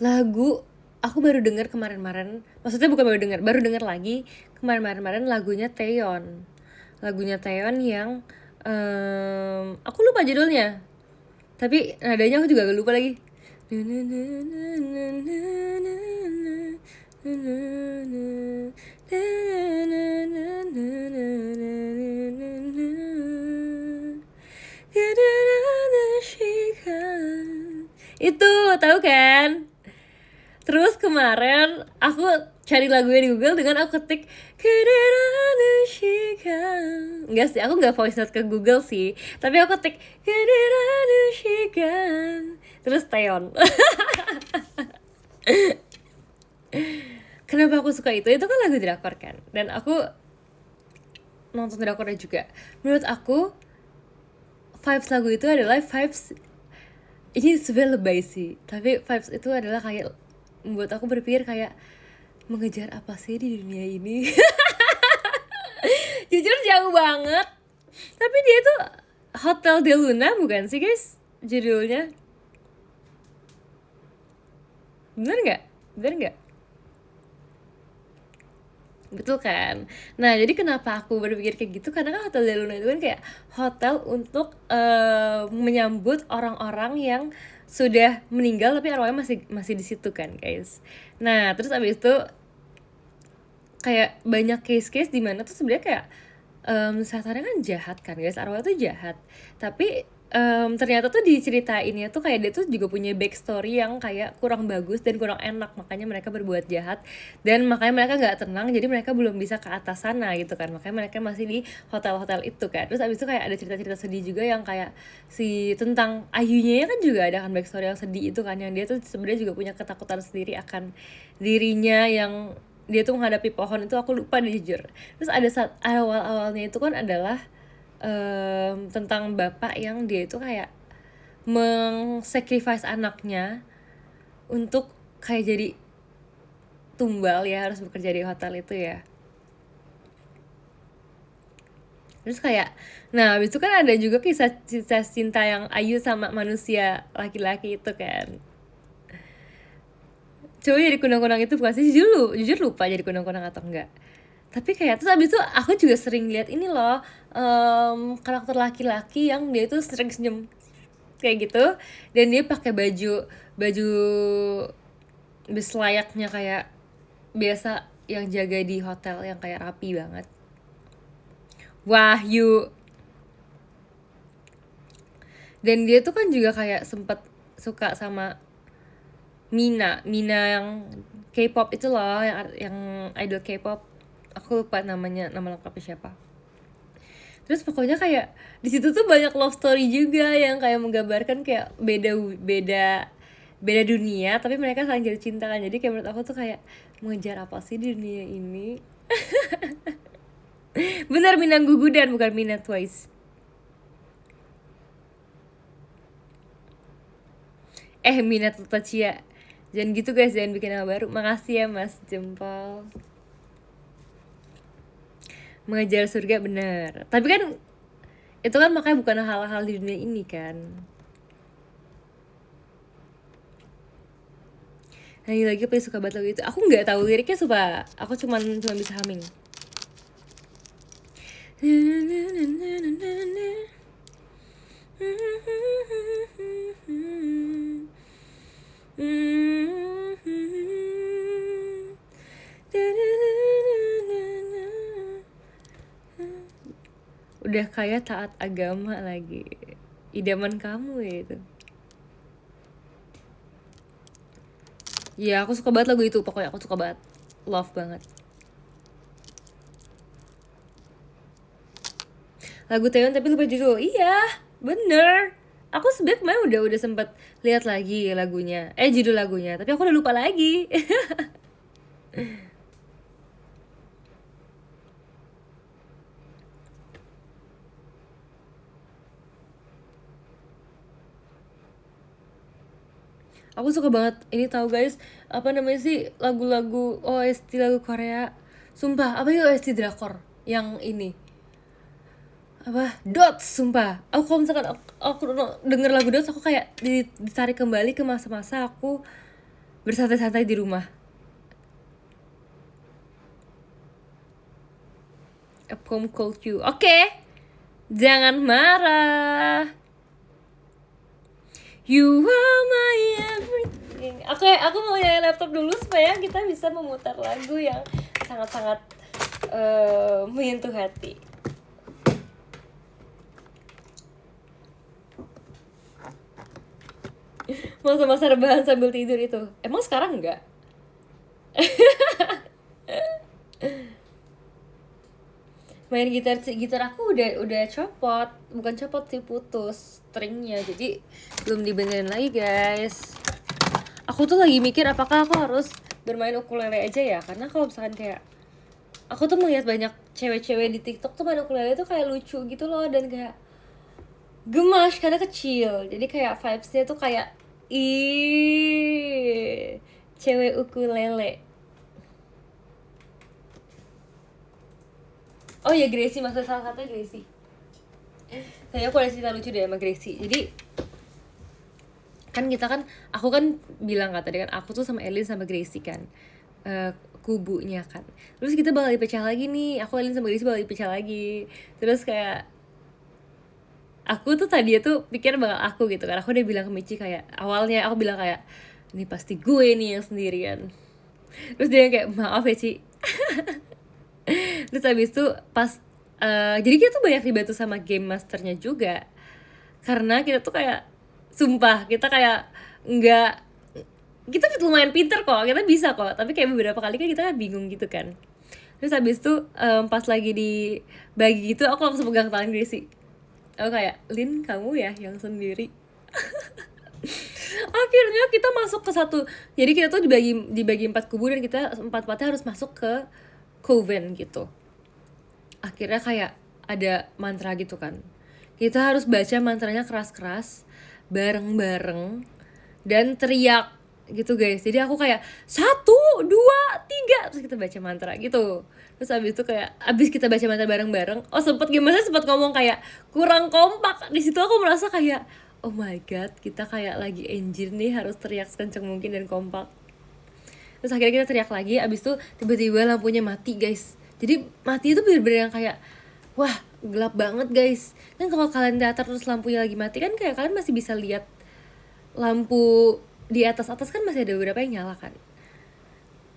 lagu. Aku baru denger kemarin-kemarin. Maksudnya bukan baru denger lagi kemarin-kemarin lagunya Taeyeon. Lagunya Taeyeon yang aku lupa judulnya. Tapi nadanya aku juga gak lupa lagi. Itu tahu kan? Terus kemarin aku cari lagunya di Google dengan aku ketik enggak sih, aku nggak voice note ke Google sih, tapi aku ketik terus Taeyeon. Kenapa aku suka itu kan lagu drakor kan, dan aku nonton drakornya juga. Menurut aku vibes lagu itu adalah vibes, ini sebenarnya lebay sih, tapi vibes itu adalah kayak membuat aku berpikir kayak mengejar apa sih di dunia ini. Jujur jauh banget, tapi dia tuh Hotel de Luna bukan sih guys judulnya? Bener nggak? Betul kan? Nah jadi kenapa aku berpikir kayak gitu, karena kan Hotel de Luna itu kan kayak hotel untuk menyambut orang-orang yang sudah meninggal tapi arwahnya masih di situ kan guys. Nah terus abis itu kayak banyak case-case di mana tuh sebenarnya kayak setannya kan jahat kan guys, arwah tuh jahat, tapi ternyata tuh diceritainnya tuh kayak dia tuh juga punya backstory yang kayak kurang bagus dan kurang enak, makanya mereka berbuat jahat dan makanya mereka nggak tenang, jadi mereka belum bisa ke atas sana gitu kan, makanya mereka masih di hotel-hotel itu kan. Terus abis itu kayak ada cerita-cerita sedih juga yang kayak si tentang Ayunya kan juga ada kan backstory yang sedih itu kan, yang dia tuh sebenarnya juga punya ketakutan sendiri akan dirinya yang dia tuh menghadapi pohon itu, aku lupa deh jujur. Terus ada saat awal-awalnya itu kan adalah tentang bapak yang dia itu kayak meng-sacrifice anaknya untuk kayak jadi tumbal ya, harus bekerja di hotel itu ya. Terus kayak, nah habis itu kan ada juga kisah cinta yang Ayu sama manusia laki-laki itu kan. Coba jadi kunang-kunang itu bukan sih, jujur lupa jadi kunang-kunang atau enggak. Tapi kayak terus abis itu aku juga sering lihat ini loh, karakter laki-laki yang dia itu sering senyum kayak gitu, dan dia pakai baju layaknya kayak biasa yang jaga di hotel yang kayak rapi banget. Wahyu. Dan dia tuh kan juga kayak sempet suka sama Mina yang K-pop itu loh, yang idol K-pop. Aku lupa nama lengkapnya siapa. Terus pokoknya kayak di situ tuh banyak love story juga yang kayak menggambarkan kayak beda dunia tapi mereka saling jatuh cinta kan. Jadi kayak menurut aku tuh kayak mengejar apa sih di dunia ini. Benar, Minang Gugudan bukan Mina Twice. Mina Tutachia. Jangan gitu guys, jangan bikin nama baru. Makasih ya Mas Jempol. Mengejar surga bener, tapi kan itu kan makanya bukan hal-hal di dunia ini kan. Lagi apa suka banget lagu itu, aku nggak tahu liriknya, sumpah aku cuma bisa humming. Udah kayak taat agama lagi, idaman kamu ya itu. Ya aku suka banget lagu itu, pokoknya aku suka banget, love banget. lagu Taeyeon tapi lupa judul. Iya, bener. Aku sebenarnya kemarin udah sempet lihat lagi lagunya, judul lagunya, tapi aku udah lupa lagi. Aku suka banget ini tahu guys, apa namanya sih lagu-lagu OST lagu Korea. Sumpah, apa ya OST drakor yang ini? Apa? Dots, sumpah. Aku kalau misalkan aku denger lagu Dots aku kayak ditarik kembali ke masa-masa aku bersantai-santai di rumah. A Poem Called You. Oke. Jangan marah. You are my everything. Aku mau nyalain laptop dulu supaya kita bisa memutar lagu yang sangat-sangat menyentuh hati. Masa-masa rebahan sambil tidur itu. Emang sekarang enggak? Main gitar aku udah copot, bukan copot sih, putus stringnya, jadi belum dibenerin lagi guys. Aku tuh lagi mikir apakah aku harus bermain ukulele aja ya, karena kalau misalkan kayak aku tuh melihat banyak cewek-cewek di TikTok tuh main ukulele tuh kayak lucu gitu loh, dan kayak gemas karena kecil, jadi kayak vibesnya tuh kayak cewek ukulele. Oh ya, Gracie, maksud salah satunya Gracie. Saya aku ada cerita lucu deh sama Gracie. Jadi kan aku kan bilang kan tadi kan aku tuh sama Elin sama Gracie kan kubunya kan. Terus kita bakal dipecah lagi nih. Aku, Elin sama Gracie bakal dipecah lagi. Terus kayak aku tuh tadi tuh pikir bakal aku gitu kan. Aku udah bilang ke Michi kayak awalnya aku bilang kayak ini pasti gue nih yang sendirian. Terus dia kayak maaf ya Ci. Terus habis itu pas jadi kita tuh banyak dibantu sama game masternya juga, karena kita tuh kayak sumpah kita kayak nggak, kita lumayan pinter kok, kita bisa kok, tapi kayak beberapa kali kan kita kan bingung gitu kan. Terus habis itu pas lagi dibagi gitu aku langsung pegang tangan Gracie. Aku kayak, Lin kamu ya yang sendiri. Akhirnya kita masuk ke satu, jadi kita tuh dibagi 4 kubu dan kita 4-4nya harus masuk ke coven gitu. Akhirnya kayak ada mantra gitu kan, kita harus baca mantranya keras-keras bareng-bareng dan teriak gitu guys. Jadi aku kayak 1, 2, 3 terus kita baca mantra gitu. Terus abis itu kayak abis kita baca mantra bareng-bareng, sempet ngomong kayak kurang kompak. Di situ aku merasa kayak oh my god, kita kayak lagi anjir nih, harus teriak sekencang mungkin dan kompak. Terus akhirnya kita teriak lagi, abis itu tiba-tiba lampunya mati guys. Jadi mati itu bener-bener yang kayak wah gelap banget guys. Kan kalau kalian teater terus lampunya lagi mati kan kayak kalian masih bisa lihat lampu di atas kan masih ada beberapa yang nyala kan.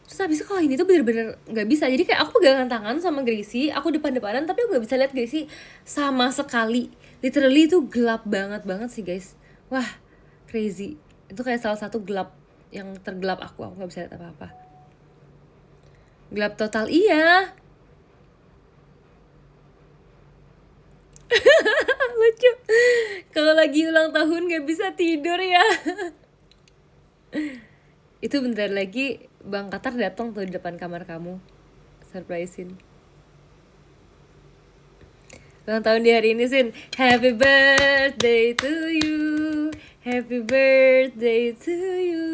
Terus habis itu kalau ini tuh bener-bener nggak bisa. Jadi kayak aku pegangan tangan sama Gracie, aku depan-depanan tapi aku nggak bisa lihat Gracie sama sekali. Literally itu gelap banget sih guys. Wah crazy. Itu kayak salah satu gelap yang tergelap aku nggak bisa lihat apa-apa. Gelap total, iya. Lucu. Kalau lagi ulang tahun gak bisa tidur ya. Itu bentar lagi Bang Katar datang tuh di depan kamar kamu, surprisein. Ulang tahun di hari ini Sin. Happy birthday to you, happy birthday to you.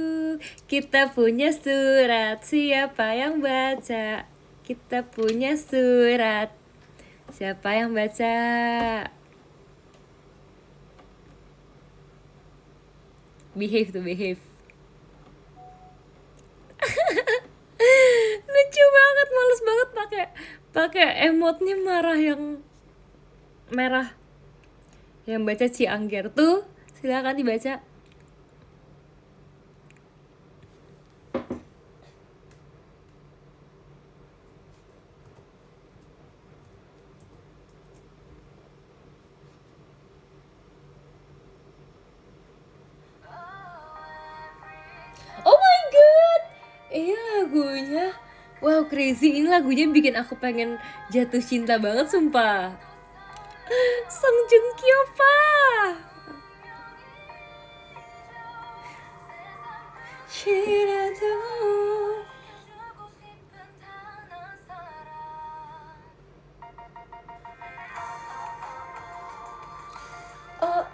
Kita punya surat, siapa yang baca? Kita punya surat, siapa yang baca? Behave to behave. Lucu banget, males banget pakai emotnya marah yang merah. Yang baca Ciangger tuh silakan dibaca. Oh my god, lagunya wow crazy. Ini lagunya bikin aku pengen jatuh cinta banget sumpah. Song Joong Ki opa. 싫어도 oh.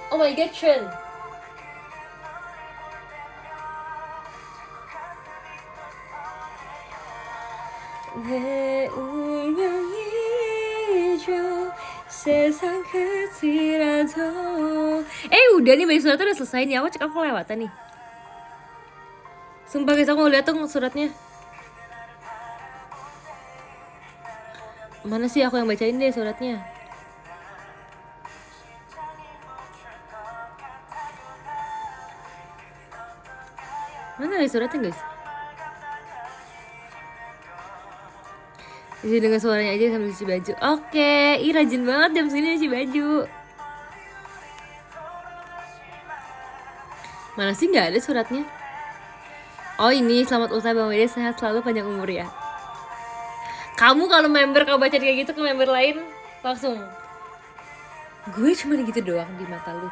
Oh my god, Trent. 내 운명이죠 세상 끝이라도. Udah nih bagi suratnya udah selesai nih. Aku cek aku lewatan nih. Sumpah guys, aku ngeliat tuh suratnya. Mana sih aku yang bacain deh suratnya. Mana nih suratnya guys? Bisa dengar suaranya aja sambil cuci baju. Oke, ih rajin banget jam segini cuci baju. Mana sih nggak ada suratnya? Oh ini, selamat ulang tahun Bang Wede, sehat selalu, panjang umur ya. Kamu kalau member kau baca kayak gitu ke member lain langsung, gue cuma gitu doang di mata lu.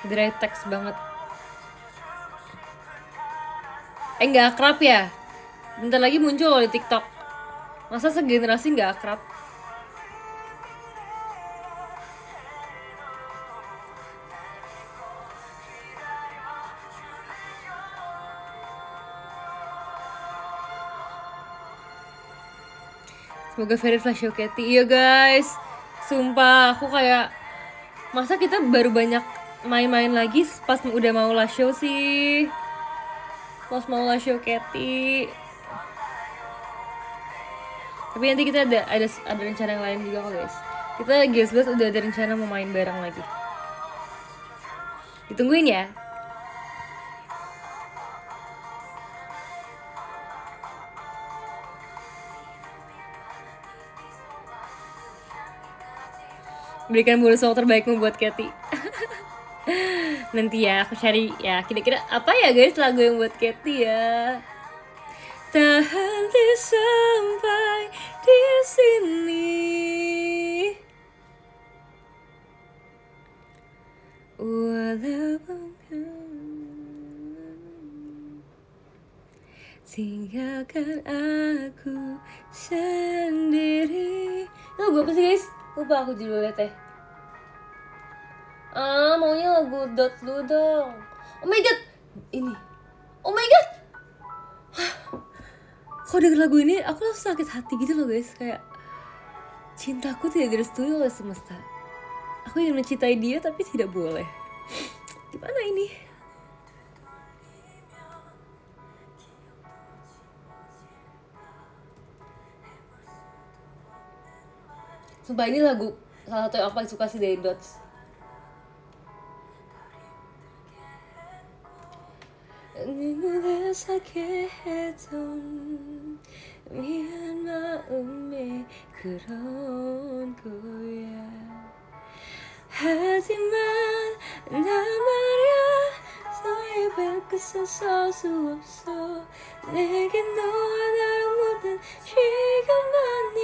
Dry text banget. Nggak akrab ya? Bentar lagi muncul loh di TikTok. Masa segenerasi nggak akrab? Semoga very flash show Katy. Iya guys, sumpah aku kayak, masa kita baru banyak main-main lagi pas udah mau last show sih. Pas mau last show Katy. Tapi nanti kita ada rencana yang lain juga kok guys. Kita guys udah ada rencana mau main bareng lagi. Ditungguin ya. Berikan bonus song terbaikmu buat Katy. Nanti ya aku cari ya kira-kira apa ya guys lagu yang buat Katy ya. Tak henti sampai di sini. Walaupun tinggalkan aku sendiri. Lagu apa sih guys? Lupa aku judulnya teh. Maunya lagu Dots dulu dong. Oh my god, ini. Oh my god. Kalau denger lagu ini, aku langsung sakit hati gitu loh guys. Kayak cintaku tidak direstui oleh semesta. Aku ingin mencintai dia tapi tidak boleh. Gimana ini? Sumpah ini lagu salah satu yang aku paling suka sih dari Dots. 눈을 사게 했던 미안 마음이 그런 거야. 하지만 나 말야 너의 발끝에 설 수 없어. 내게 너와 나랑 모든 시간만이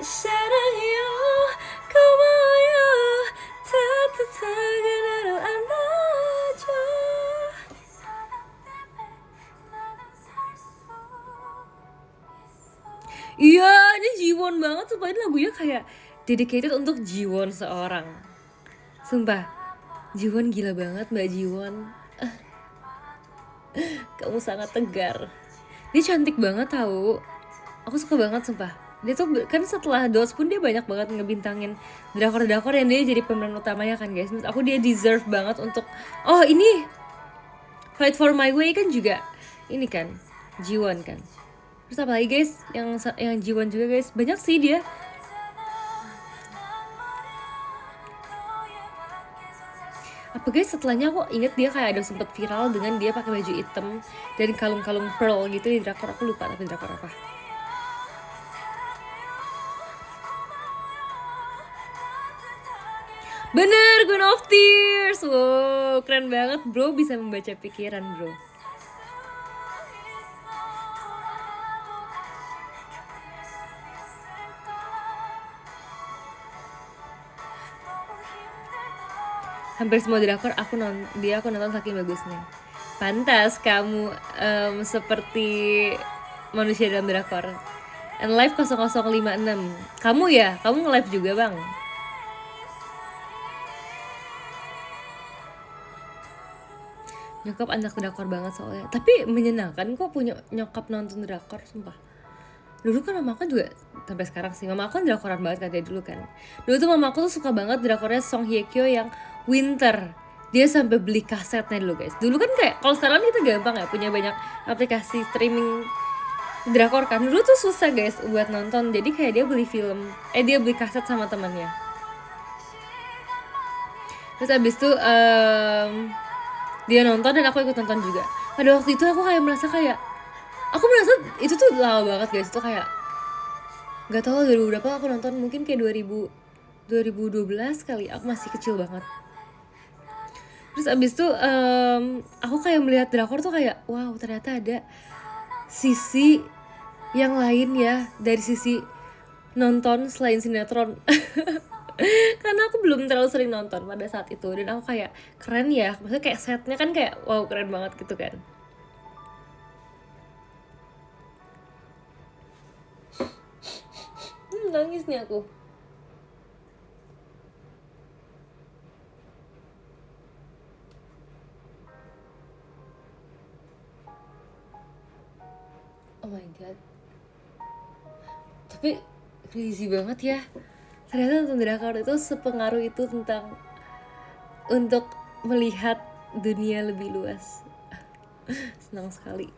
사랑해요 고마워요 따뜻하게 나를 안아줘. Iya ini Jiwon banget. Sumpah ini lagunya kayak dedicated untuk Jiwon seorang. Sumpah Jiwon gila banget Mbak Jiwon. Kamu sangat tegar. Dia cantik banget tahu. Aku suka banget sumpah. Dia tuh kan setelah Dots pun dia banyak banget ngebintangin drakor-drakor yang dia jadi pemeran utamanya kan guys. Menurut aku dia deserve banget untuk, oh ini Fight for My Way kan juga ini kan Jiwon kan. Terus apa lagi guys yang Jiwon juga guys, banyak sih dia. Apa guys, setelahnya aku inget dia kayak ada sempet viral dengan dia pakai baju hitam dan kalung-kalung pearl gitu di drakor, aku lupa tapi drakor apa. Bener, Queen of Tears. Wow, keren banget bro, bisa membaca pikiran bro. Hampir semua drakor aku nonton saking bagusnya. Pantas kamu seperti manusia dalam drakor. And live 0056. Kamu ya? Kamu nge-live juga bang? Nyokap anak drakor banget soalnya. Tapi menyenangkan kok punya nyokap nonton drakor, sumpah. Dulu kan mama aku juga, sampai sekarang sih, mama aku kan drakoran banget kan dari dulu kan. Dulu tuh mama aku tuh suka banget drakornya Song Hye Kyo yang Winter. Dia sampai beli kasetnya dulu guys. Dulu kan kayak, kalau sekarang kita gampang ya, punya banyak aplikasi streaming drakor kan. Dulu tuh susah guys buat nonton, jadi kayak dia beli dia beli kaset sama temannya. Terus abis itu dia nonton dan aku ikut nonton juga. Pada waktu itu aku kayak merasa itu tuh lama banget guys. Itu kayak gak tau 2000 berapa aku nonton, mungkin kayak 2012 kali. Aku masih kecil banget. Terus abis itu aku kayak melihat drakor tuh kayak wow, ternyata ada sisi yang lain ya dari sisi nonton selain sinetron. Karena aku belum terlalu sering nonton pada saat itu, dan aku kayak keren ya, maksudnya kayak setnya kan kayak wow, keren banget gitu kan. Nangis nih aku. Oh my god, tapi crazy banget ya, ternyata nonton drakor itu sepengaruh itu tentang untuk melihat dunia lebih luas. Senang sekali.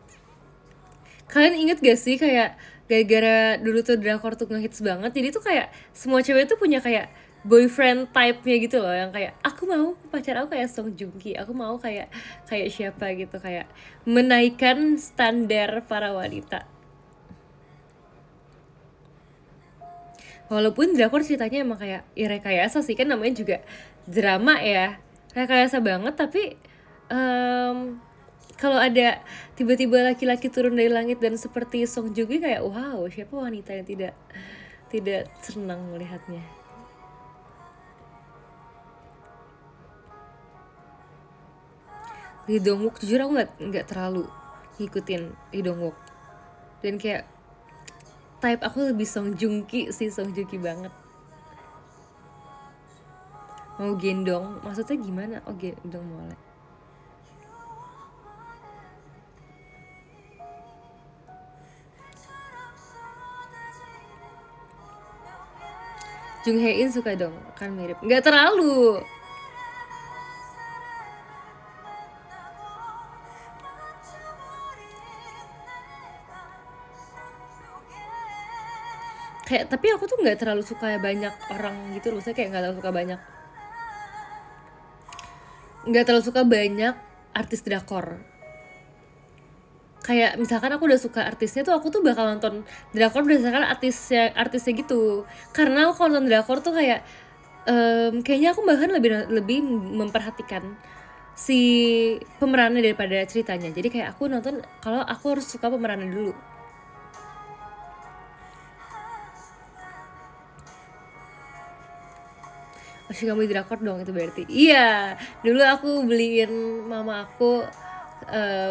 Kalian inget gak sih kayak gara-gara dulu tuh drakor tuh ngehits banget, jadi tuh kayak semua cewek tuh punya kayak boyfriend type-nya gitu loh, yang kayak aku mau pacar aku kayak Song Joong Ki, aku mau kayak siapa gitu, kayak menaikkan standar para wanita. Walaupun drakor ceritanya emang kayak ya rekayasa sih, kan namanya juga drama ya, rekayasa banget, tapi kalau ada tiba-tiba laki-laki turun dari langit dan seperti Song Joong Ki, kayak wow, siapa wanita yang tidak senang melihatnya. Lee Dong Wook jujur aku nggak terlalu ngikutin Lee Dong Wook, dan kayak type aku lebih Song Joong Ki sih, Song Joong Ki banget. Mau gendong maksudnya gimana? Oh, gendong boleh. Jung Hae In suka dong, kan mirip. Nggak terlalu. Kayak tapi aku tuh nggak terlalu suka banyak orang gitu loh, saya kayak nggak terlalu suka banyak artis drakor. Kayak misalkan aku udah suka artisnya tuh, aku tuh bakal nonton drakor berdasarkan artisnya gitu. Karena aku kalau nonton drakor tuh kayak kayaknya aku bahkan lebih memperhatikan si pemerannya daripada ceritanya. Jadi kayak aku nonton kalau aku harus suka pemerannya dulu. Masih kamu di drakor dong itu berarti. Iya, dulu aku beliin mama aku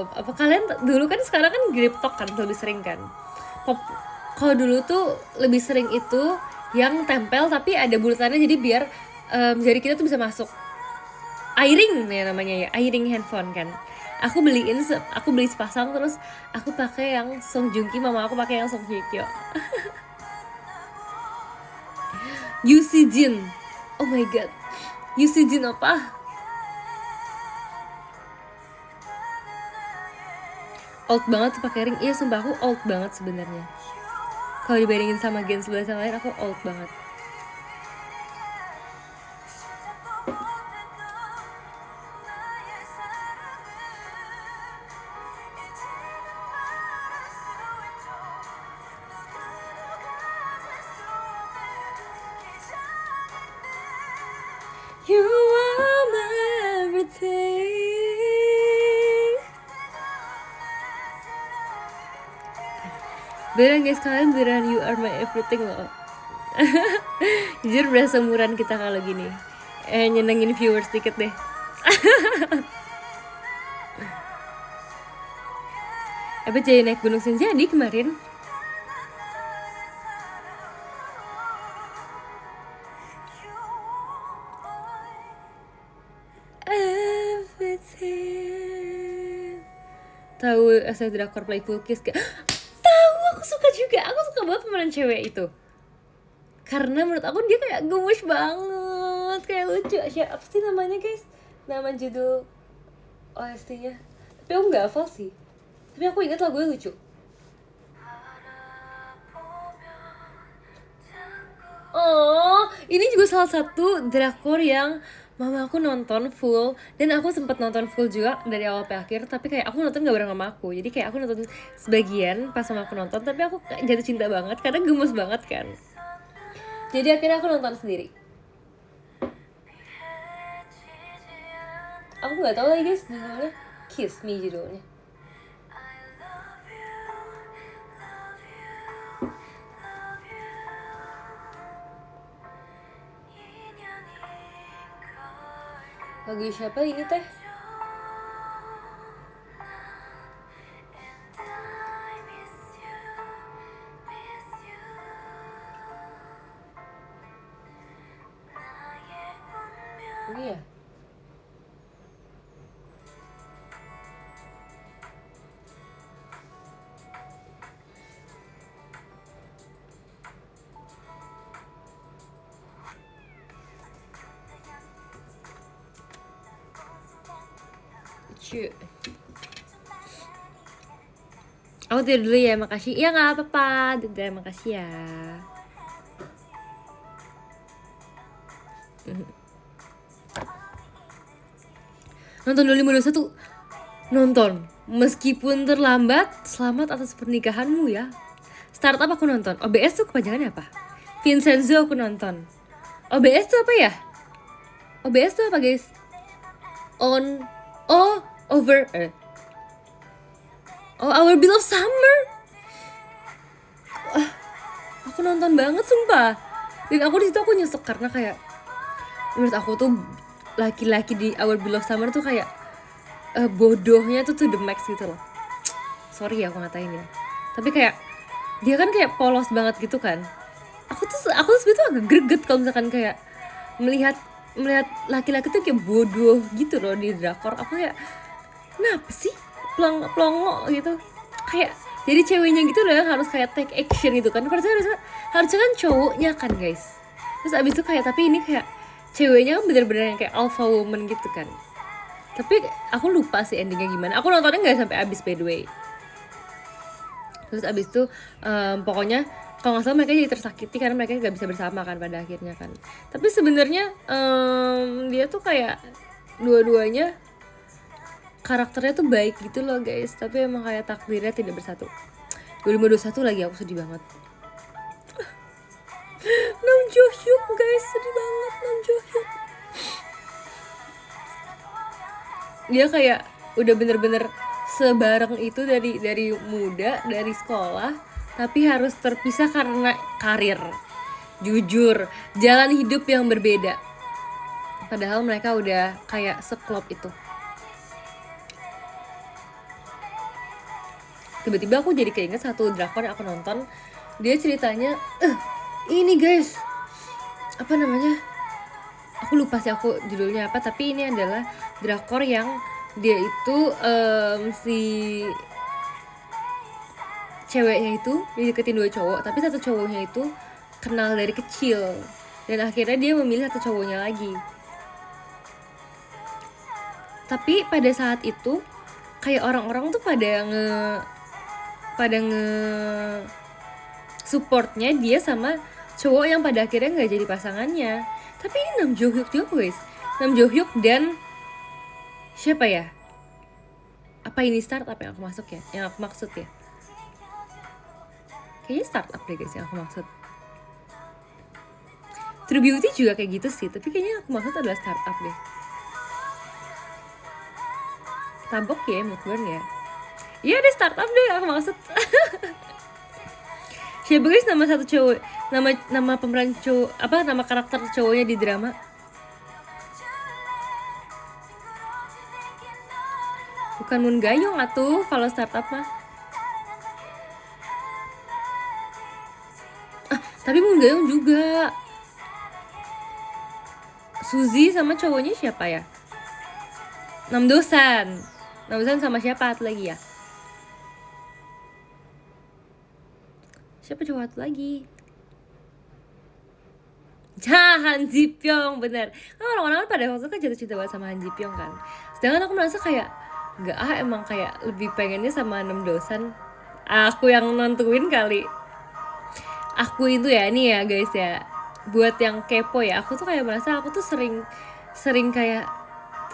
apa, kalian dulu kan, sekarang kan Griptok kan lebih sering kan. Kalau dulu tuh lebih sering itu yang tempel tapi ada bulatannya, jadi biar jari kita tuh bisa masuk. Airing ya namanya ya, airing handphone kan. Aku beli sepasang, terus aku pakai yang Song Joong Ki, mama aku pakai yang Song Hye Kyo. Yu Si Jin, oh my god, Yu Si Jin apa? Old banget tuh pakai ring. Iya sumpah aku old banget sebenarnya. Kalau dibandingin sama gen sebelah yang lain, aku old banget. You are my everything. Beneran guys, kalian beneran you are my everything loh. Jujur berasa murahan kita kalau gini. Nyenengin viewers dikit deh. Jadi naik Gunung Sinjadi kemarin. Everything. Tahu asal drakor Playful Kiss gak? Tahu, aku suka juga. Aku suka banget pemeran cewek itu. Karena menurut aku dia kayak gemes banget, kayak lucu. Apa sih namanya guys? Nama judul OST-nya. Tapi aku nggak hafal sih. Tapi aku ingat lagunya lucu. Oh, ini juga salah satu drakor yang mama aku nonton full. Dan aku sempat nonton full juga dari awal sampai akhir. Tapi kayak aku nonton gak bareng sama aku. Jadi kayak aku nonton sebagian pas sama aku nonton. Tapi aku jatuh cinta banget karena gemes banget kan. Jadi akhirnya aku nonton sendiri. Aku nggak tahu lagi guys judulnya. Kiss Me judulnya. Lagu siapa ini teh? Ini ya? Lucu. Aku tidur dulu ya, makasih. Iya nggak apa-apa, tidur makasih ya. Nonton 2521. Nonton. Meskipun terlambat, selamat atas pernikahanmu ya. Startup aku nonton. OBS tuh kepanjangannya apa? Vincenzo aku nonton. OBS tuh apa ya? OBS tuh apa guys? Over Our Beloved Summer. Aku nonton banget sumpah. Dan aku di situ aku nyesek karena kayak menurut aku tuh laki-laki di Our Beloved Summer tuh kayak bodohnya tuh the max gitu loh. Sorry ya aku ngatain ya. Tapi kayak dia kan kayak polos banget gitu kan. Aku sebetulnya agak greget kalau misalkan kayak melihat laki-laki tuh kayak bodoh gitu loh di drakor. Aku kayak kenapa sih plongo gitu. Kayak jadi ceweknya gitu loh yang harus kayak take action gitu kan. Harusnya kan cowoknya kan guys. Terus abis itu kayak tapi ini kayak ceweknya kan bener-bener yang kayak alpha woman gitu kan. Tapi aku lupa sih endingnya gimana. Aku nontonnya nggak sampai abis by the way. Terus abis itu pokoknya kalau nggak salah mereka jadi tersakiti karena mereka nggak bisa bersama kan pada akhirnya kan. Tapi sebenarnya dia tuh kayak dua-duanya karakternya tuh baik gitu loh guys. Tapi emang kayak takdirnya tidak bersatu. 2021 lagi aku sedih banget. Nam Jo Hyuk guys, sedih banget Nam Jo Hyuk. Dia kayak udah bener-bener sebareng itu dari muda, dari sekolah, tapi harus terpisah karena karir. Jujur, jalan hidup yang berbeda. Padahal mereka udah kayak seklop itu. Tiba-tiba aku jadi keinget satu drakor yang aku nonton. Dia ceritanya, ini guys, apa namanya? Aku lupa sih aku judulnya apa, tapi ini adalah drakor yang dia itu si ceweknya itu dideketin dua cowok, tapi satu cowoknya itu kenal dari kecil dan akhirnya dia memilih satu cowoknya lagi. Tapi pada saat itu kayak orang-orang tuh pada nge supportnya dia sama cowok yang pada akhirnya nggak jadi pasangannya. Tapi ini Nam Jo Hyuk juga guys. Nam Jo Hyuk dan siapa ya? Apa ini startup yang aku masuk ya? Yang aku maksud ya? Kayaknya startup deh guys yang aku maksud. True Beauty juga kayak gitu sih, tapi kayaknya aku maksud adalah startup deh. Tabok ya, mukbang ya. Iya deh, startup deh aku maksud. Siapa guys nama satu cowok, nama pemeran cowok, apa nama karakter cowoknya di drama? Bukan Moon Gayong atuh kalau startup mah. Tapi Moon Gayong juga. Suzy sama cowoknya siapa ya? Namdosan sama siapa lagi ya? Siapa cowok lagi? Han Ji Pyong, bener. Kan orang-orang pada waktu kan jatuh cinta banget sama Han Ji Pyong kan. Sedangkan aku merasa kayak nggak emang kayak lebih pengennya sama Namdosan. Aku yang nentuin kali. Aku itu ya nih ya guys ya, buat yang kepo ya, aku tuh kayak merasa aku tuh sering kayak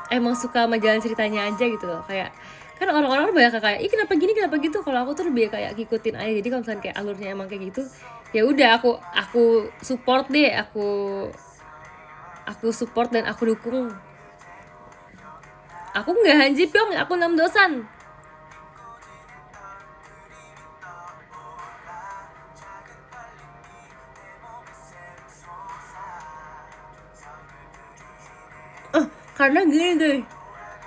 emang suka sama jalan ceritanya aja gitu loh. Kayak kan orang-orang banyak kayak ih kenapa gini kenapa gitu, kalau aku tuh lebih kayak ngikutin aja. Jadi kalau misalnya kayak alurnya emang kayak gitu ya udah aku support deh, aku support dan aku dukung. Aku nggak Han Ji Pyong, aku Namdosan. Karena gini deh,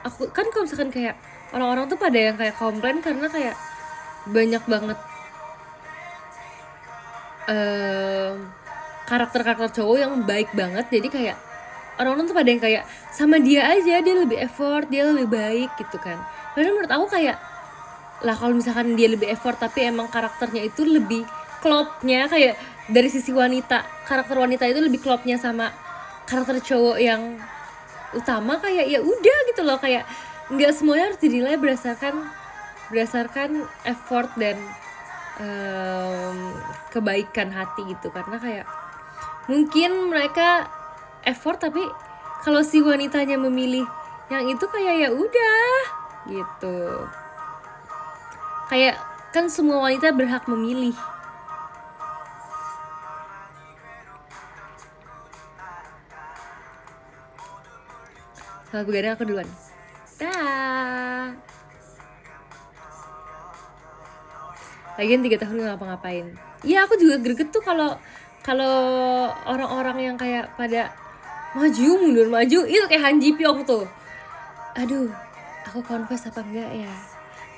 aku kan kalau misalkan kayak orang-orang tuh pada yang kayak komplain karena kayak banyak banget karakter-karakter cowok yang baik banget. Jadi kayak orang-orang tuh pada yang kayak sama dia aja, dia lebih effort, dia lebih baik gitu kan. Padahal menurut aku kayak lah kalau misalkan dia lebih effort tapi emang karakternya itu lebih klopnya kayak dari sisi wanita, karakter wanita itu lebih klopnya sama karakter cowok yang utama, kayak ya udah gitu loh. Kayak nggak semuanya harus dinilai berdasarkan effort dan kebaikan hati gitu. Karena kayak mungkin mereka effort tapi kalau si wanitanya memilih yang itu kayak ya udah gitu. Kayak kan semua wanita berhak memilih. Selamat begadang, aku duluan. Dah. Lagian 3 tahun gak ngapa-ngapain. Iya aku juga greget tuh kalau orang-orang yang kayak pada maju mundur maju itu kayak Han Ji Pyong tuh. Aduh, aku confess apa enggak ya?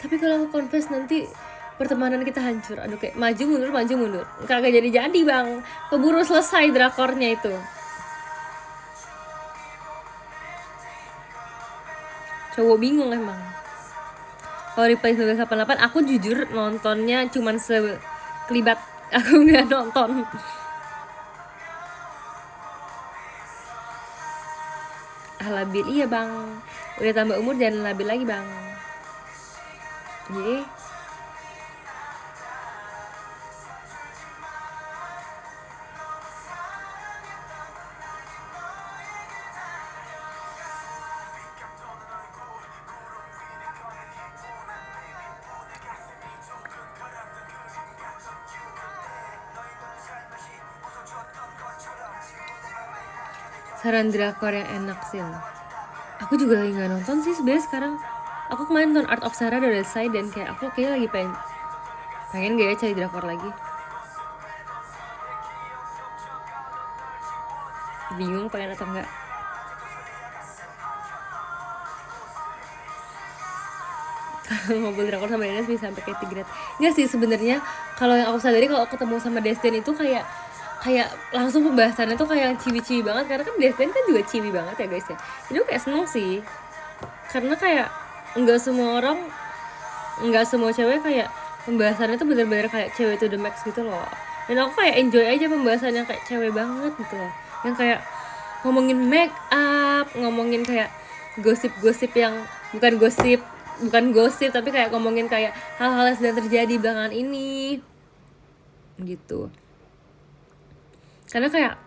Tapi kalau aku confess nanti pertemanan kita hancur. Aduh, kayak maju mundur kagak jadi bang. Keburu selesai drakornya itu. Cowok bingung emang. Kalau Reply 1988 aku jujur nontonnya cuman sekelibat. Aku nggak nonton. Labil iya bang, udah tambah umur jangan labil lagi bang. Ye. Saran drakor yang enak sih. Aku juga lagi nggak nonton sih sebenarnya sekarang. Aku kemarin nonton Art of Sarah udah selesai dan kayak aku kayaknya lagi pengen gak ya cari drakor lagi. Bingung pengen atau enggak. Kalau ngobrol drakor sama Dennis bisa sampai kayak tigret. Nggak sih sebenarnya. Kalau yang aku sadari kalau ketemu sama Destin itu kayak langsung pembahasannya tuh kayak ciwi-ciwi banget. Karena kan Destin kan juga ciwi banget ya guys ya. Jadi aku kayak seneng sih. Karena kayak nggak semua cewek kayak pembahasannya tuh bener-bener kayak cewek to the max gitu loh. Dan aku kayak enjoy aja pembahasannya kayak cewek banget gitu loh. Yang kayak ngomongin make up, ngomongin kayak gosip-gosip yang bukan gosip tapi kayak ngomongin kayak hal-hal yang sedang terjadi belakangan ini gitu. Karena kayak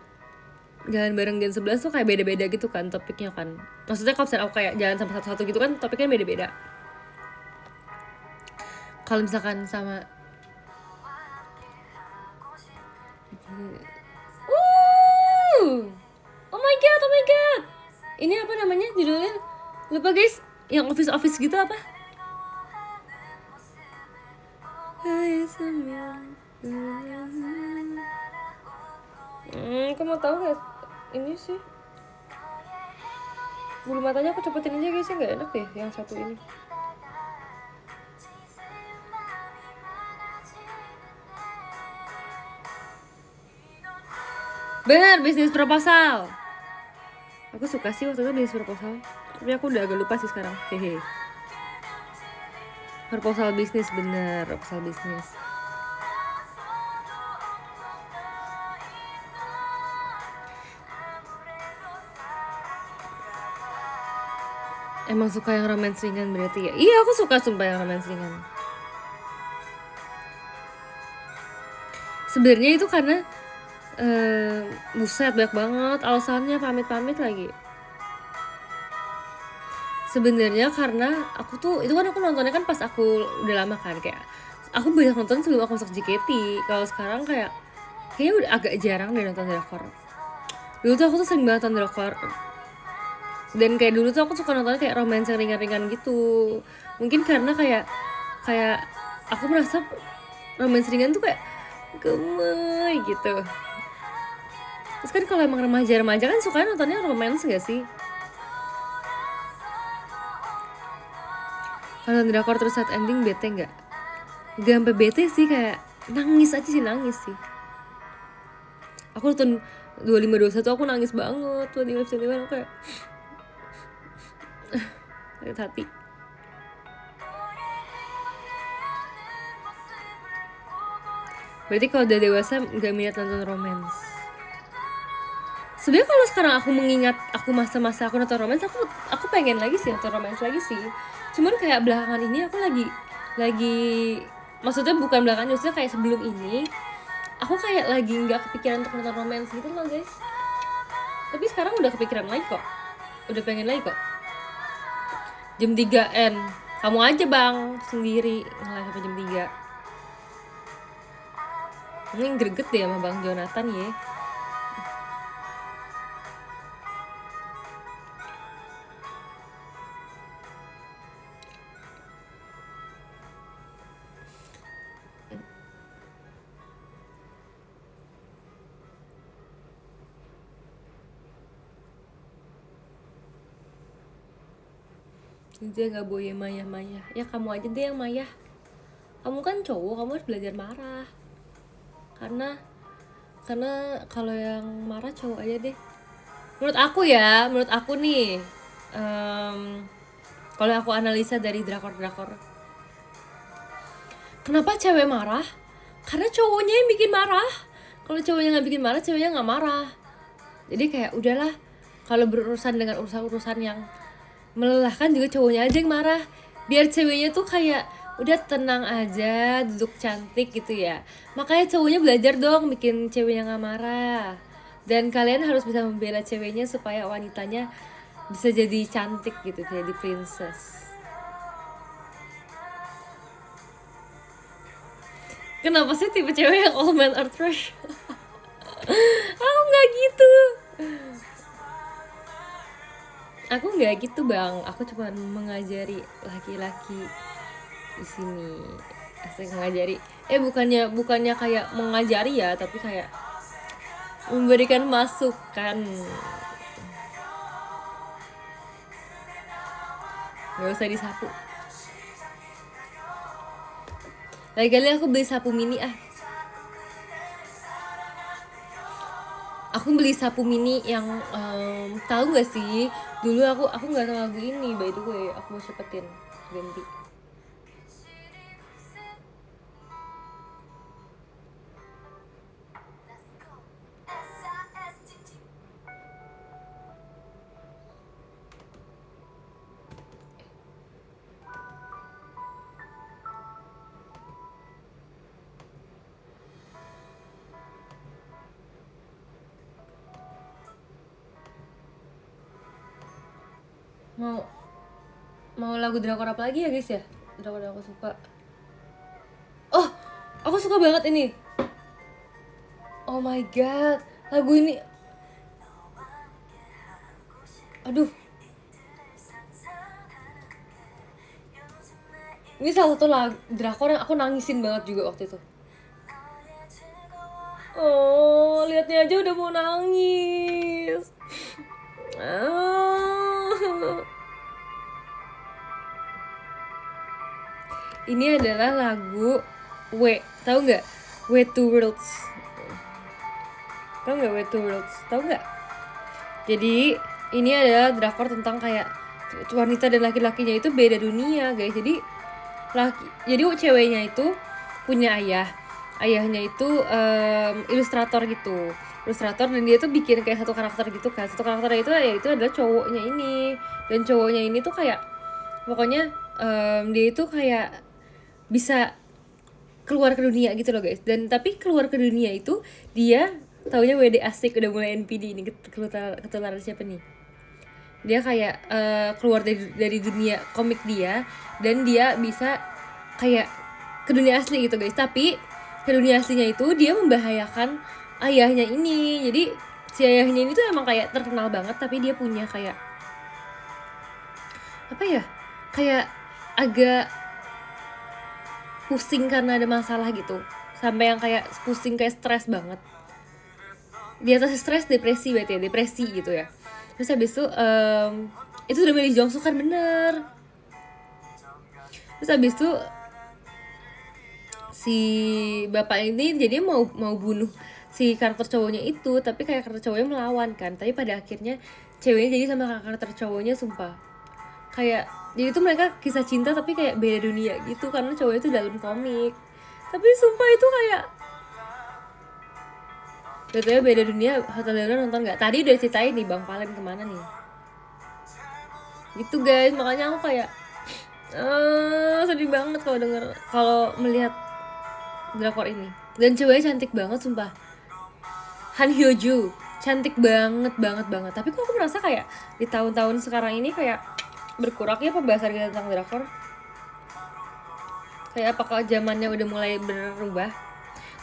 jalan bareng Gen 11 tuh kayak beda-beda gitu kan topiknya kan. Maksudnya kalau misalnya aku kayak jalan sama satu-satu gitu kan topiknya beda-beda. Kalau misalkan sama Oh my god, oh my god. Ini apa namanya judulnya? Lupa guys. Yang office gitu apa? Aku mau tahu nggak? Ini sih bulu matanya aku copotin aja guys, nggak enak deh yang satu ini. Bener, bisnis proposal. Aku suka sih waktu itu bisnis proposal, tapi aku udah agak lupa sih sekarang. Hehe. Proposal bisnis, bener, proposal bisnis. Emang suka yang romance ringan berarti ya? Iya, aku suka sumpah yang romance ringan. Sebenarnya itu karena buset banyak banget alasannya, pamit lagi. Sebenarnya karena aku tuh itu kan aku nontonnya kan pas aku udah lama kan, kayak aku banyak nonton sebelum aku masuk JKT. Kalau sekarang kayaknya udah agak jarang deh nonton drakor. Dulu tuh aku tuh sering banget nonton drakor. Dan kayak dulu tuh aku suka nontonnya kayak romance yang ringan-ringan gitu. Mungkin karena kayak aku merasa romance ringan tuh kayak gemoy gitu. Terus kan kalau emang remaja kan suka nontonnya romance gak sih? Kalau drakor terus saat ending bete gak? Gak sampai bete sih, kayak nangis sih. Aku nonton 2521 aku nangis banget. 2521 aku kayak sakit hati. Berarti kalau udah dewasa gak minat nonton romance. Sebenarnya kalau sekarang aku mengingat aku masa-masa aku nonton romance, aku pengen lagi sih nonton romance lagi sih. Cuman kayak belakangan ini aku lagi maksudnya bukan belakangan, maksudnya kayak sebelum ini aku kayak lagi nggak kepikiran untuk nonton romance gitu loh guys. Tapi sekarang udah kepikiran lagi kok, udah pengen lagi kok. Jam 3 kamu aja bang sendiri ngelah sampai jam 3. Ini greget deh sama bang Jonathan ya. Dia gak boleh maya-maya. Ya kamu aja deh yang maya. Kamu kan cowok, kamu harus belajar marah. Karena kalau yang marah cowok aja deh. Menurut aku nih, kalau aku analisa dari drakor, kenapa cewek marah? Karena cowoknya yang bikin marah. Kalau cowoknya nggak bikin marah, ceweknya nggak marah. Jadi kayak udahlah, kalau berurusan dengan urusan yang melelahkan juga cowoknya aja yang marah. Biar ceweknya tuh kayak udah tenang aja, duduk cantik gitu ya. Makanya cowoknya belajar dong bikin ceweknya nggak marah. Dan kalian harus bisa membela ceweknya supaya wanitanya bisa jadi cantik gitu, jadi princess. Kenapa sih tipe cewek yang all men are trash? Aku nggak gitu. Aku nggak gitu bang. Aku cuma mengajari laki-laki di sini. Asik mengajari. Bukannya kayak mengajari ya, tapi kayak memberikan masukan. Gak usah disapu. Lain kali aku beli sapu mini Aku beli sapu mini yang tahu nggak sih? Dulu aku nggak tahu lagu ini, by the way. Aku mau cepetin ganti. Mau lagu drakor apa lagi ya guys ya? Drakor aku suka. Oh, aku suka banget ini. Oh my god, lagu ini Aduh, ini salah satu drakor yang aku nangisin banget juga waktu itu. Oh, liatnya aja udah mau nangis. Ini adalah lagu tahu nggak? Way to Worlds. Tahu nggak Way to Worlds? Tahu nggak? Jadi ini adalah drakor tentang kayak wanita dan laki-lakinya itu beda dunia, guys. Jadi ceweknya itu punya ayahnya itu ilustrator gitu, dan dia tuh bikin kayak satu karakter gitu kan. Satu karakternya itu ya itu adalah cowoknya ini, dan cowoknya ini tuh kayak pokoknya dia itu kayak bisa keluar ke dunia gitu loh guys. Dan tapi keluar ke dunia itu dia taunya WD asik, udah mulai NPD ini, ketularan siapa nih. Dia kayak keluar dari dunia komik dia, dan dia bisa kayak ke dunia asli gitu guys. Tapi ke dunia aslinya itu dia membahayakan ayahnya ini. Jadi si ayahnya ini tuh emang kayak terkenal banget, tapi dia punya kayak apa ya, kayak agak pusing karena ada masalah gitu, sampai yang kayak pusing, kayak stres banget. Di atas stres depresi, berarti ya depresi gitu ya. Terus habis itu udah Lee Jong Suk kan, bener. Terus habis itu si bapak ini jadi mau bunuh si karakter cowoknya itu, tapi kayak karakter cowoknya melawan kan. Tapi pada akhirnya ceweknya jadi sama karakter cowoknya, sumpah kayak jadi tuh mereka kisah cinta tapi kayak beda dunia gitu, karena cowoknya itu dalam komik. Tapi sumpah itu kayak betulnya beda dunia. Hotel Del Luna nonton nggak? Tadi udah ceritain nih Bang Palen kemana nih gitu guys. Makanya aku kayak sedih banget kalau melihat drakor ini. Dan ceweknya cantik banget sumpah, Han Hyo Joo cantik banget. Tapi kok aku merasa kayak di tahun-tahun sekarang ini kayak berkurang ya pembahasan kita tentang drakor. Kayak apakah zamannya udah mulai berubah?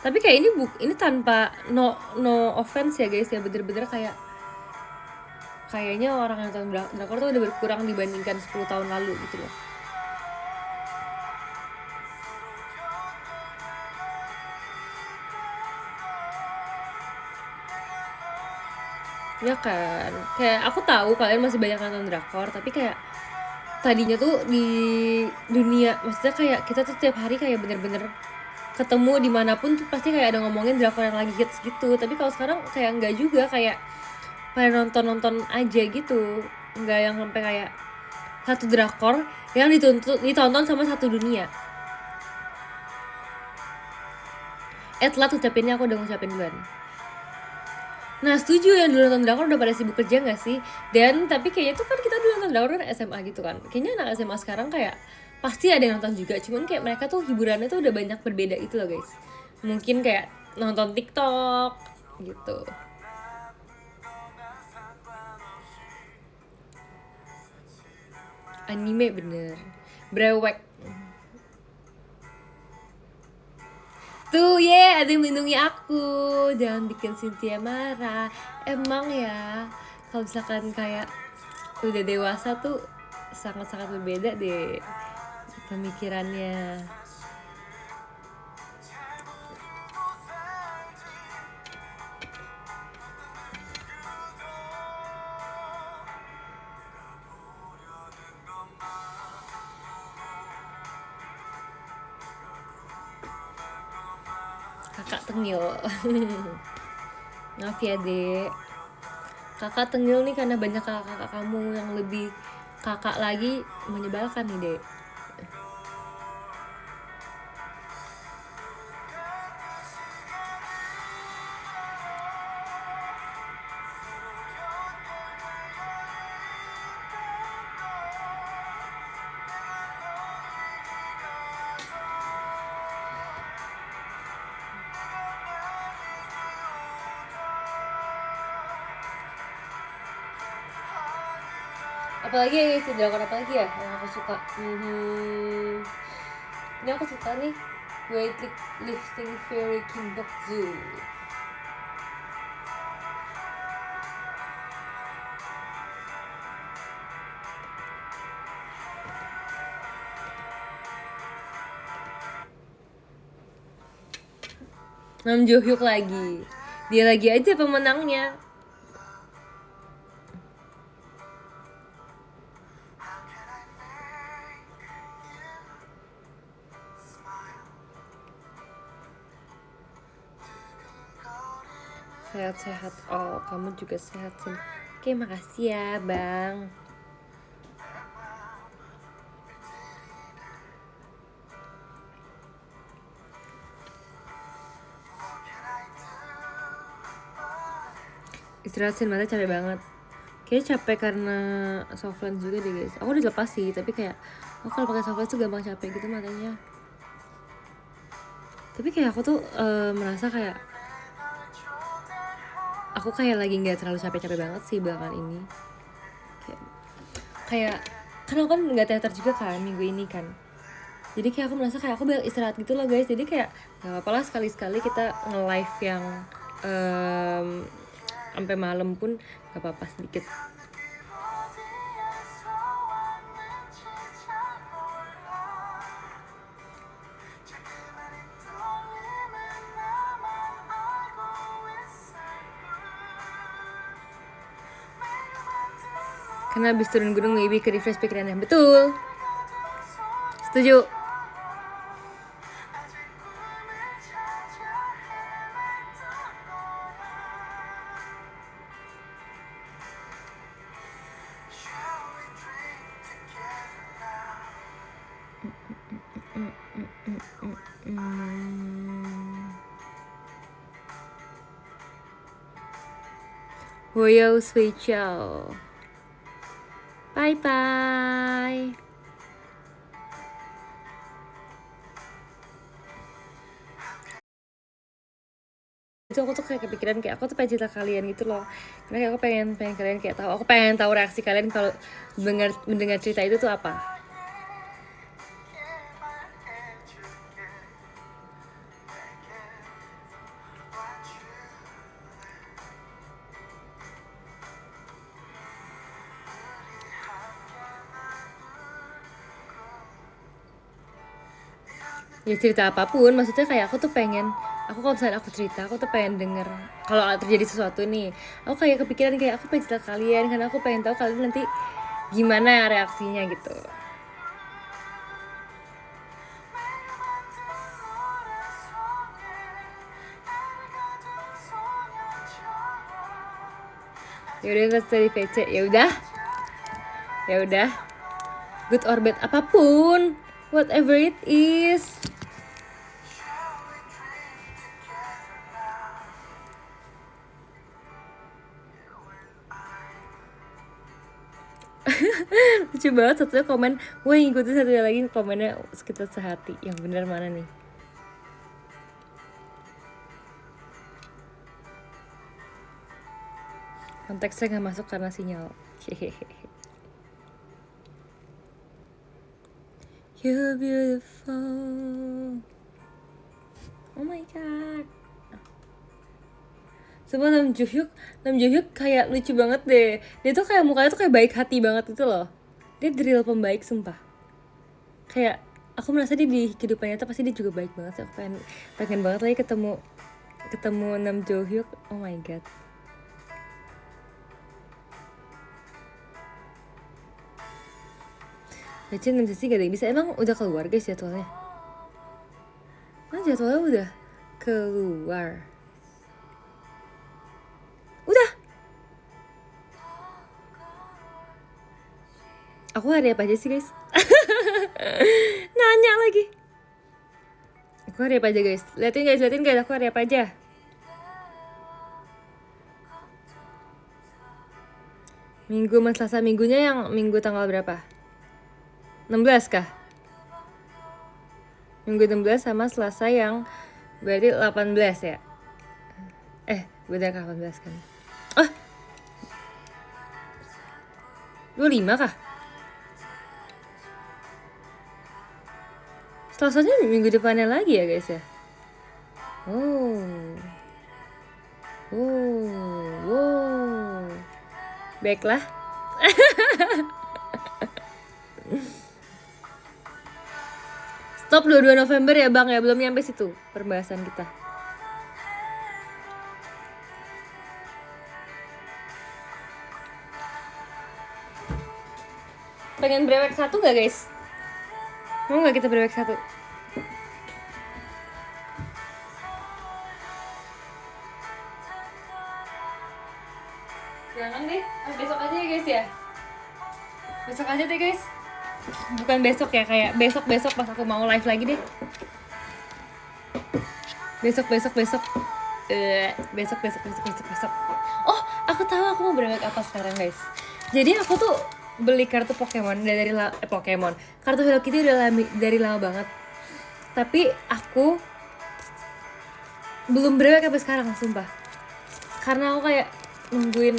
Tapi kayak ini tanpa no offense ya guys ya, bener-bener kayaknya orang yang nonton drakor tuh udah berkurang dibandingkan 10 tahun lalu gitu loh. Ya kan, kayak aku tahu kalian masih banyak nonton drakor, tapi kayak tadinya tuh di dunia, maksudnya kayak kita tuh tiap hari kayak bener-bener ketemu dimanapun tuh pasti kayak ada ngomongin drakor yang lagi hits gitu. Tapi kalau sekarang kayak enggak juga, kayak pada nonton aja gitu, enggak yang sampai kayak satu drakor yang ditonton sama satu dunia. Telat ucapinnya, aku udah ngucapin duluan. Nah setuju, yang dulu nonton drakor udah pada sibuk kerja gak sih? Dan tapi kayaknya tuh kan kita dulu nonton drakor kan SMA gitu kan. Kayaknya anak SMA sekarang kayak pasti ada yang nonton juga, cuman kayak mereka tuh hiburannya tuh udah banyak berbeda gitu loh guys. Mungkin kayak nonton TikTok gitu. Anime bener, brewek. Tuh ada yang melindungi aku, jangan bikin Cynthia marah. Emang ya, kalau misalkan kayak udah dewasa tuh sangat-sangat berbeda deh pemikirannya. Kakak tengil. Maaf ya dek, kakak tengil nih karena banyak kakak kamu yang lebih kakak lagi, menyebalkan nih dek. Apalagi ya guys, drakor apa lagi ya yang aku suka? Ini aku suka nih, Weightlifting Fairy King Bokju. Nam Jo Hyuk lagi. Dia lagi aja pemenangnya. Sehat-sehat kamu juga sehat sih. Oke, makasih ya bang. Istirahat sih, mata capek banget. Kayaknya capek karena soft lens juga deh guys. Aku udah lepas sih, tapi kayak aku kalau pakai soft lens tuh gampang capek gitu matanya. Tapi kayak aku tuh merasa kayak aku kayak lagi nggak terlalu capek-capek banget sih belakangan ini. Kayak karena aku kan nggak teater juga kan minggu ini kan. Jadi kayak aku merasa kayak aku banyak istirahat gitu loh guys. Jadi kayak nggak apa-apa lah sekali-sekali kita nge-live yang sampai malam pun nggak apa-apa sedikit. Karena habis turun gunung maybe ke refresh pikirannya. Betul. Setuju. Woyo Suichao. Bye bye. Itu aku tuh kayak kepikiran kayak aku tuh pengen cerita kalian gitu loh. Karena kayak aku pengen kalian kayak tahu. Aku pengen tahu reaksi kalian kalau mendengar cerita itu tuh apa. Ya cerita apapun, maksudnya kayak aku tuh pengen, aku kalau misalnya aku cerita, aku tuh pengen denger kalau terjadi sesuatu nih, aku kayak kepikiran kayak aku pengen cerita kalian karena aku pengen tahu kalian nanti gimana reaksinya gitu. Yaudah nggak dari VC, ya udah, good or bad apapun, whatever it is. Lucu banget satunya komen, wah ngikutin satunya lagi komennya sekitar sehati. Yang bener mana nih? Konteksnya nggak masuk karena sinyal. You're beautiful. Oh my god. Sumpah Nam Jo Hyuk kayak lucu banget deh. Dia tuh kayak mukanya tuh kayak baik hati banget itu loh. Dia real pembaik sumpah. Kayak aku merasa dia di kehidupan nyata pasti dia juga baik banget sih. Aku pengen banget lagi ketemu Nam Jo Hyuk. Oh my god. Baca 6 sesi gak ada yang bisa. Emang udah keluar guys jadwalnya? Jadwalnya udah keluar. Udah. Aku hari apa aja sih guys? Nanya lagi. Aku hari apa aja guys? Liatin guys aku hari apa aja. Minggu mas Selasa, minggunya yang minggu tanggal berapa? 16 kah? Minggu 16 sama Selasa yang berarti 18 ya? Beda kah 18 kan? 25 kah? Selasanya minggu depannya lagi ya guys ya? Wow. Baiklah. Stop 22 November ya bang ya, belum nyampe situ perbahasan kita. Pengen brewek satu gak guys? Mau gak kita brewek satu? Jangan deh, besok aja ya guys ya. Besok aja deh guys. Bukan besok ya, kayak besok pas aku mau live lagi deh. Besok. Oh, aku tahu aku mau brewek apa sekarang guys. Jadi aku tuh beli kartu Pokemon Pokemon. Kartu Hello Kitty udah dari lama banget. Tapi aku belum brewek sampai sekarang, sumpah. Karena aku kayak nungguin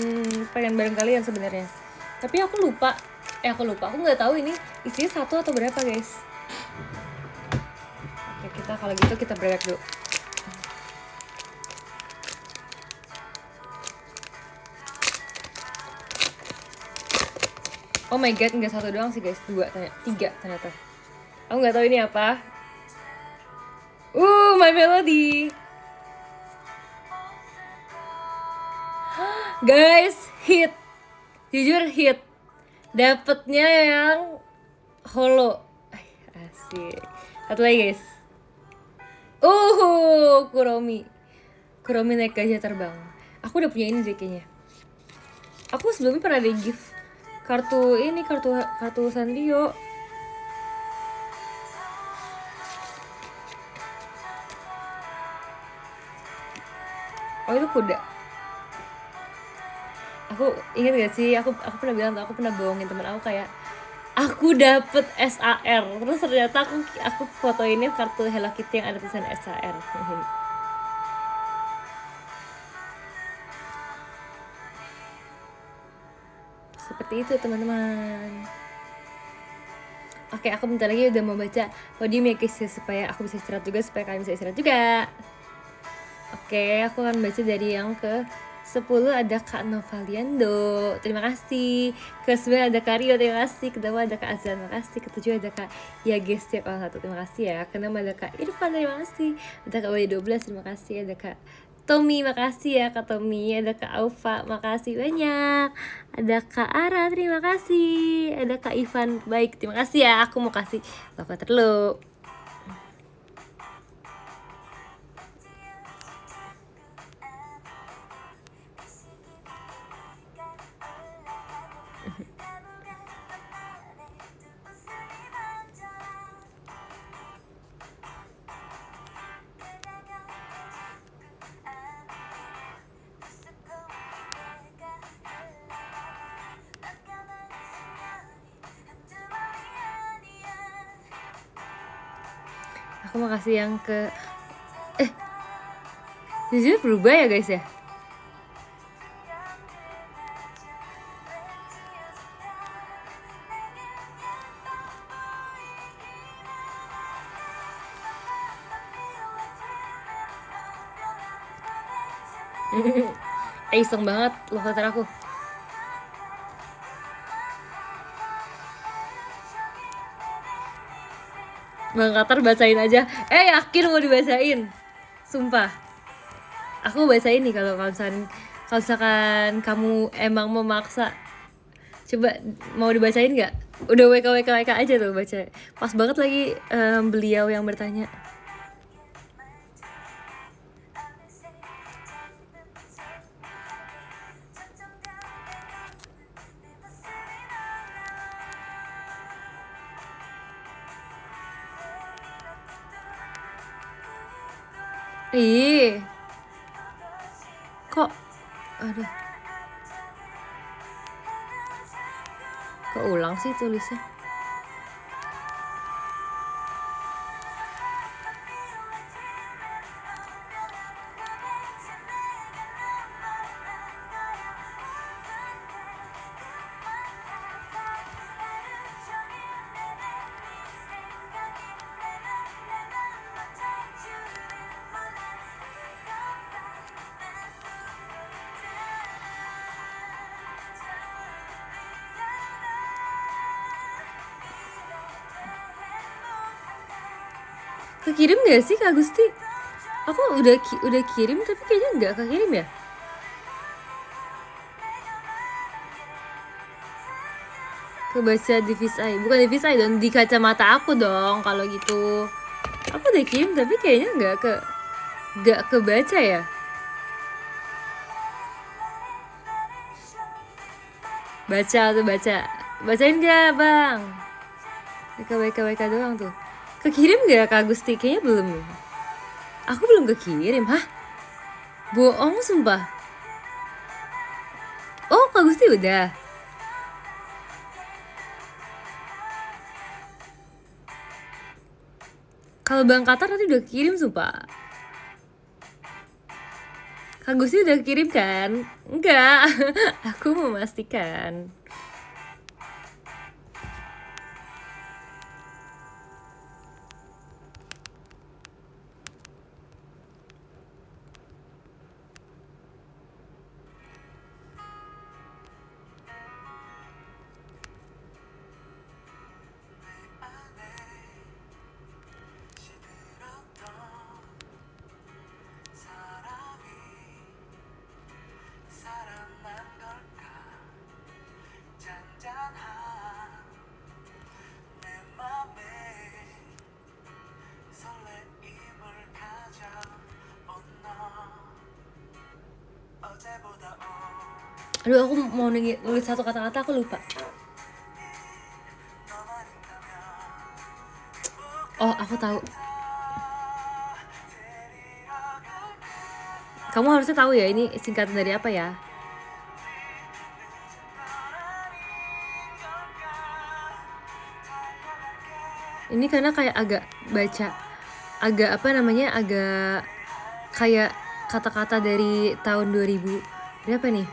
pengen bareng kalian sebenarnya. Tapi aku lupa. Aku nggak tahu ini isinya satu atau berapa guys. Oke, kita kalau gitu kita brewek dulu. Oh my god, nggak satu doang sih guys, 3 ternyata. Aku nggak tahu ini apa. My Melody. Guys, hit. Jujur hit. Dapetnya yang holo. Asik. Satu lagi guys. Kuromi naik gajah terbang. Aku udah punya ini deh kayaknya. Aku sebelumnya pernah di gift kartu Sanrio. Oh itu kuda. Aku ingat gak sih, aku pernah bilang tuh, aku pernah bohongin temen aku kayak aku dapet SAR, terus ternyata aku fotoinnya kartu Hello Kitty yang ada tulisan SAR. Seperti itu teman-teman. Oke, aku bentar lagi udah mau baca podium ya guys, supaya aku bisa istirahat juga, supaya kalian bisa istirahat juga. Oke, aku akan baca dari yang ke 10 ada Kak Novaliando, terima kasih. Ke 9 ada Kak Rio, terima kasih. Ke 8 ada Kak Azan, terima kasih. Ke 7 ada Kak Yage setiap satu, terima kasih ya. Ke 6 ada Kak Irfan, terima kasih. Ada Kak W12, terima kasih. Ada Kak Tommy, makasih ya Kak Tommy. Ada Kak Aufa, makasih banyak. Ada Kak Ara, terima kasih. Ada Kak Ivan, baik, terima kasih ya. Aku mau kasih love letter dulu. Aku mau kasih yang ke jujur berubah ya guys ya. Iseng banget love letter aku. Bang Katar bacain aja. Yakin mau dibacain? Sumpah. Aku bacain nih kalau misalkan kamu emang memaksa. Coba mau dibacain nggak? Udah WK aja tuh baca. Pas banget lagi beliau yang bertanya. Kok aduh, kok ulang sih tulisnya? Kekirim gak sih Kak Gusti? Aku udah kirim tapi kayaknya nggak kekirim ya. Kebaca di Visai, bukan di Visai dong, di kacamata aku dong. Kalau gitu aku udah kirim tapi kayaknya nggak kebaca ya. Baca tuh, bacain gak bang? WK doang tuh. Kekirim gak Kak Gusti? Kayaknya belum. Aku belum kekirim. Hah? Bohong sumpah. Oh Kak Gusti udah. Kalau Bang Katar tadi udah kirim sumpah. Kak Gusti udah kirim kan? Enggak. Aku memastikan. Aduh, aku mau nulis satu kata-kata, aku lupa. Oh, aku tahu. Kamu harusnya tahu ya, ini singkatan dari apa ya? Ini karena kayak agak kayak kata-kata dari tahun 2000 berapa nih?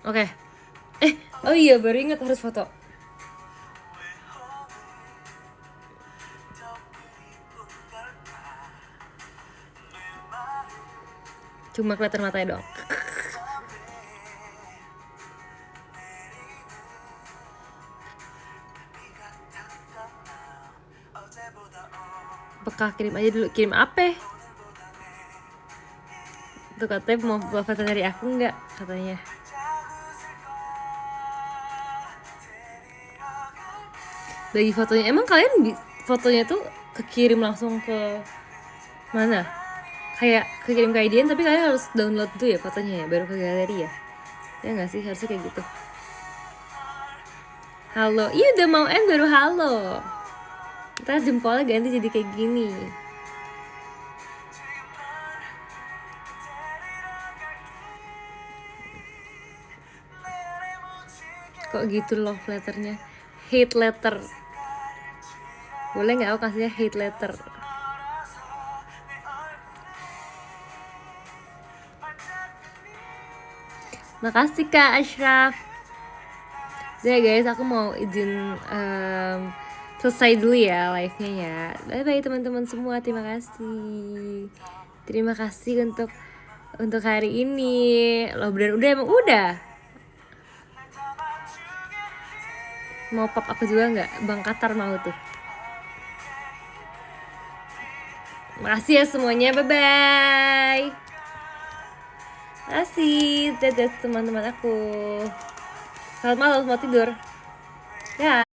Oke. Oh iya, baru ingat harus foto. Cuma kelihatan matanya doang. Apakah kirim aja dulu? Kirim apa? Tuh katanya mau buat foto dari aku nggak katanya. Bagi fotonya, emang kalian fotonya tuh kekirim langsung ke mana? Kayak kekirim ke IDN tapi kalian harus download tuh ya fotonya ya, baru ke galeri ya? Ya nggak sih, harusnya kayak gitu. Halo, iya udah mau end baru halo. Ntar jempolnya ganti jadi kayak gini. Kok gitu love letternya? Hate letter. Boleh nggak aku kasihnya hate letter? Makasih Kak Ashraf. Ya guys, aku mau izin selesai dulu ya live-nya ya. Bye bye teman-teman semua, terima kasih. Terima kasih untuk hari ini. Loh bener udah, emang udah. Mau pop aku juga nggak? Bang Katar mau tuh. Makasih ya semuanya, bye bye. Makasih, dadah teman-teman aku. Selamat malam, mau tidur. Ya.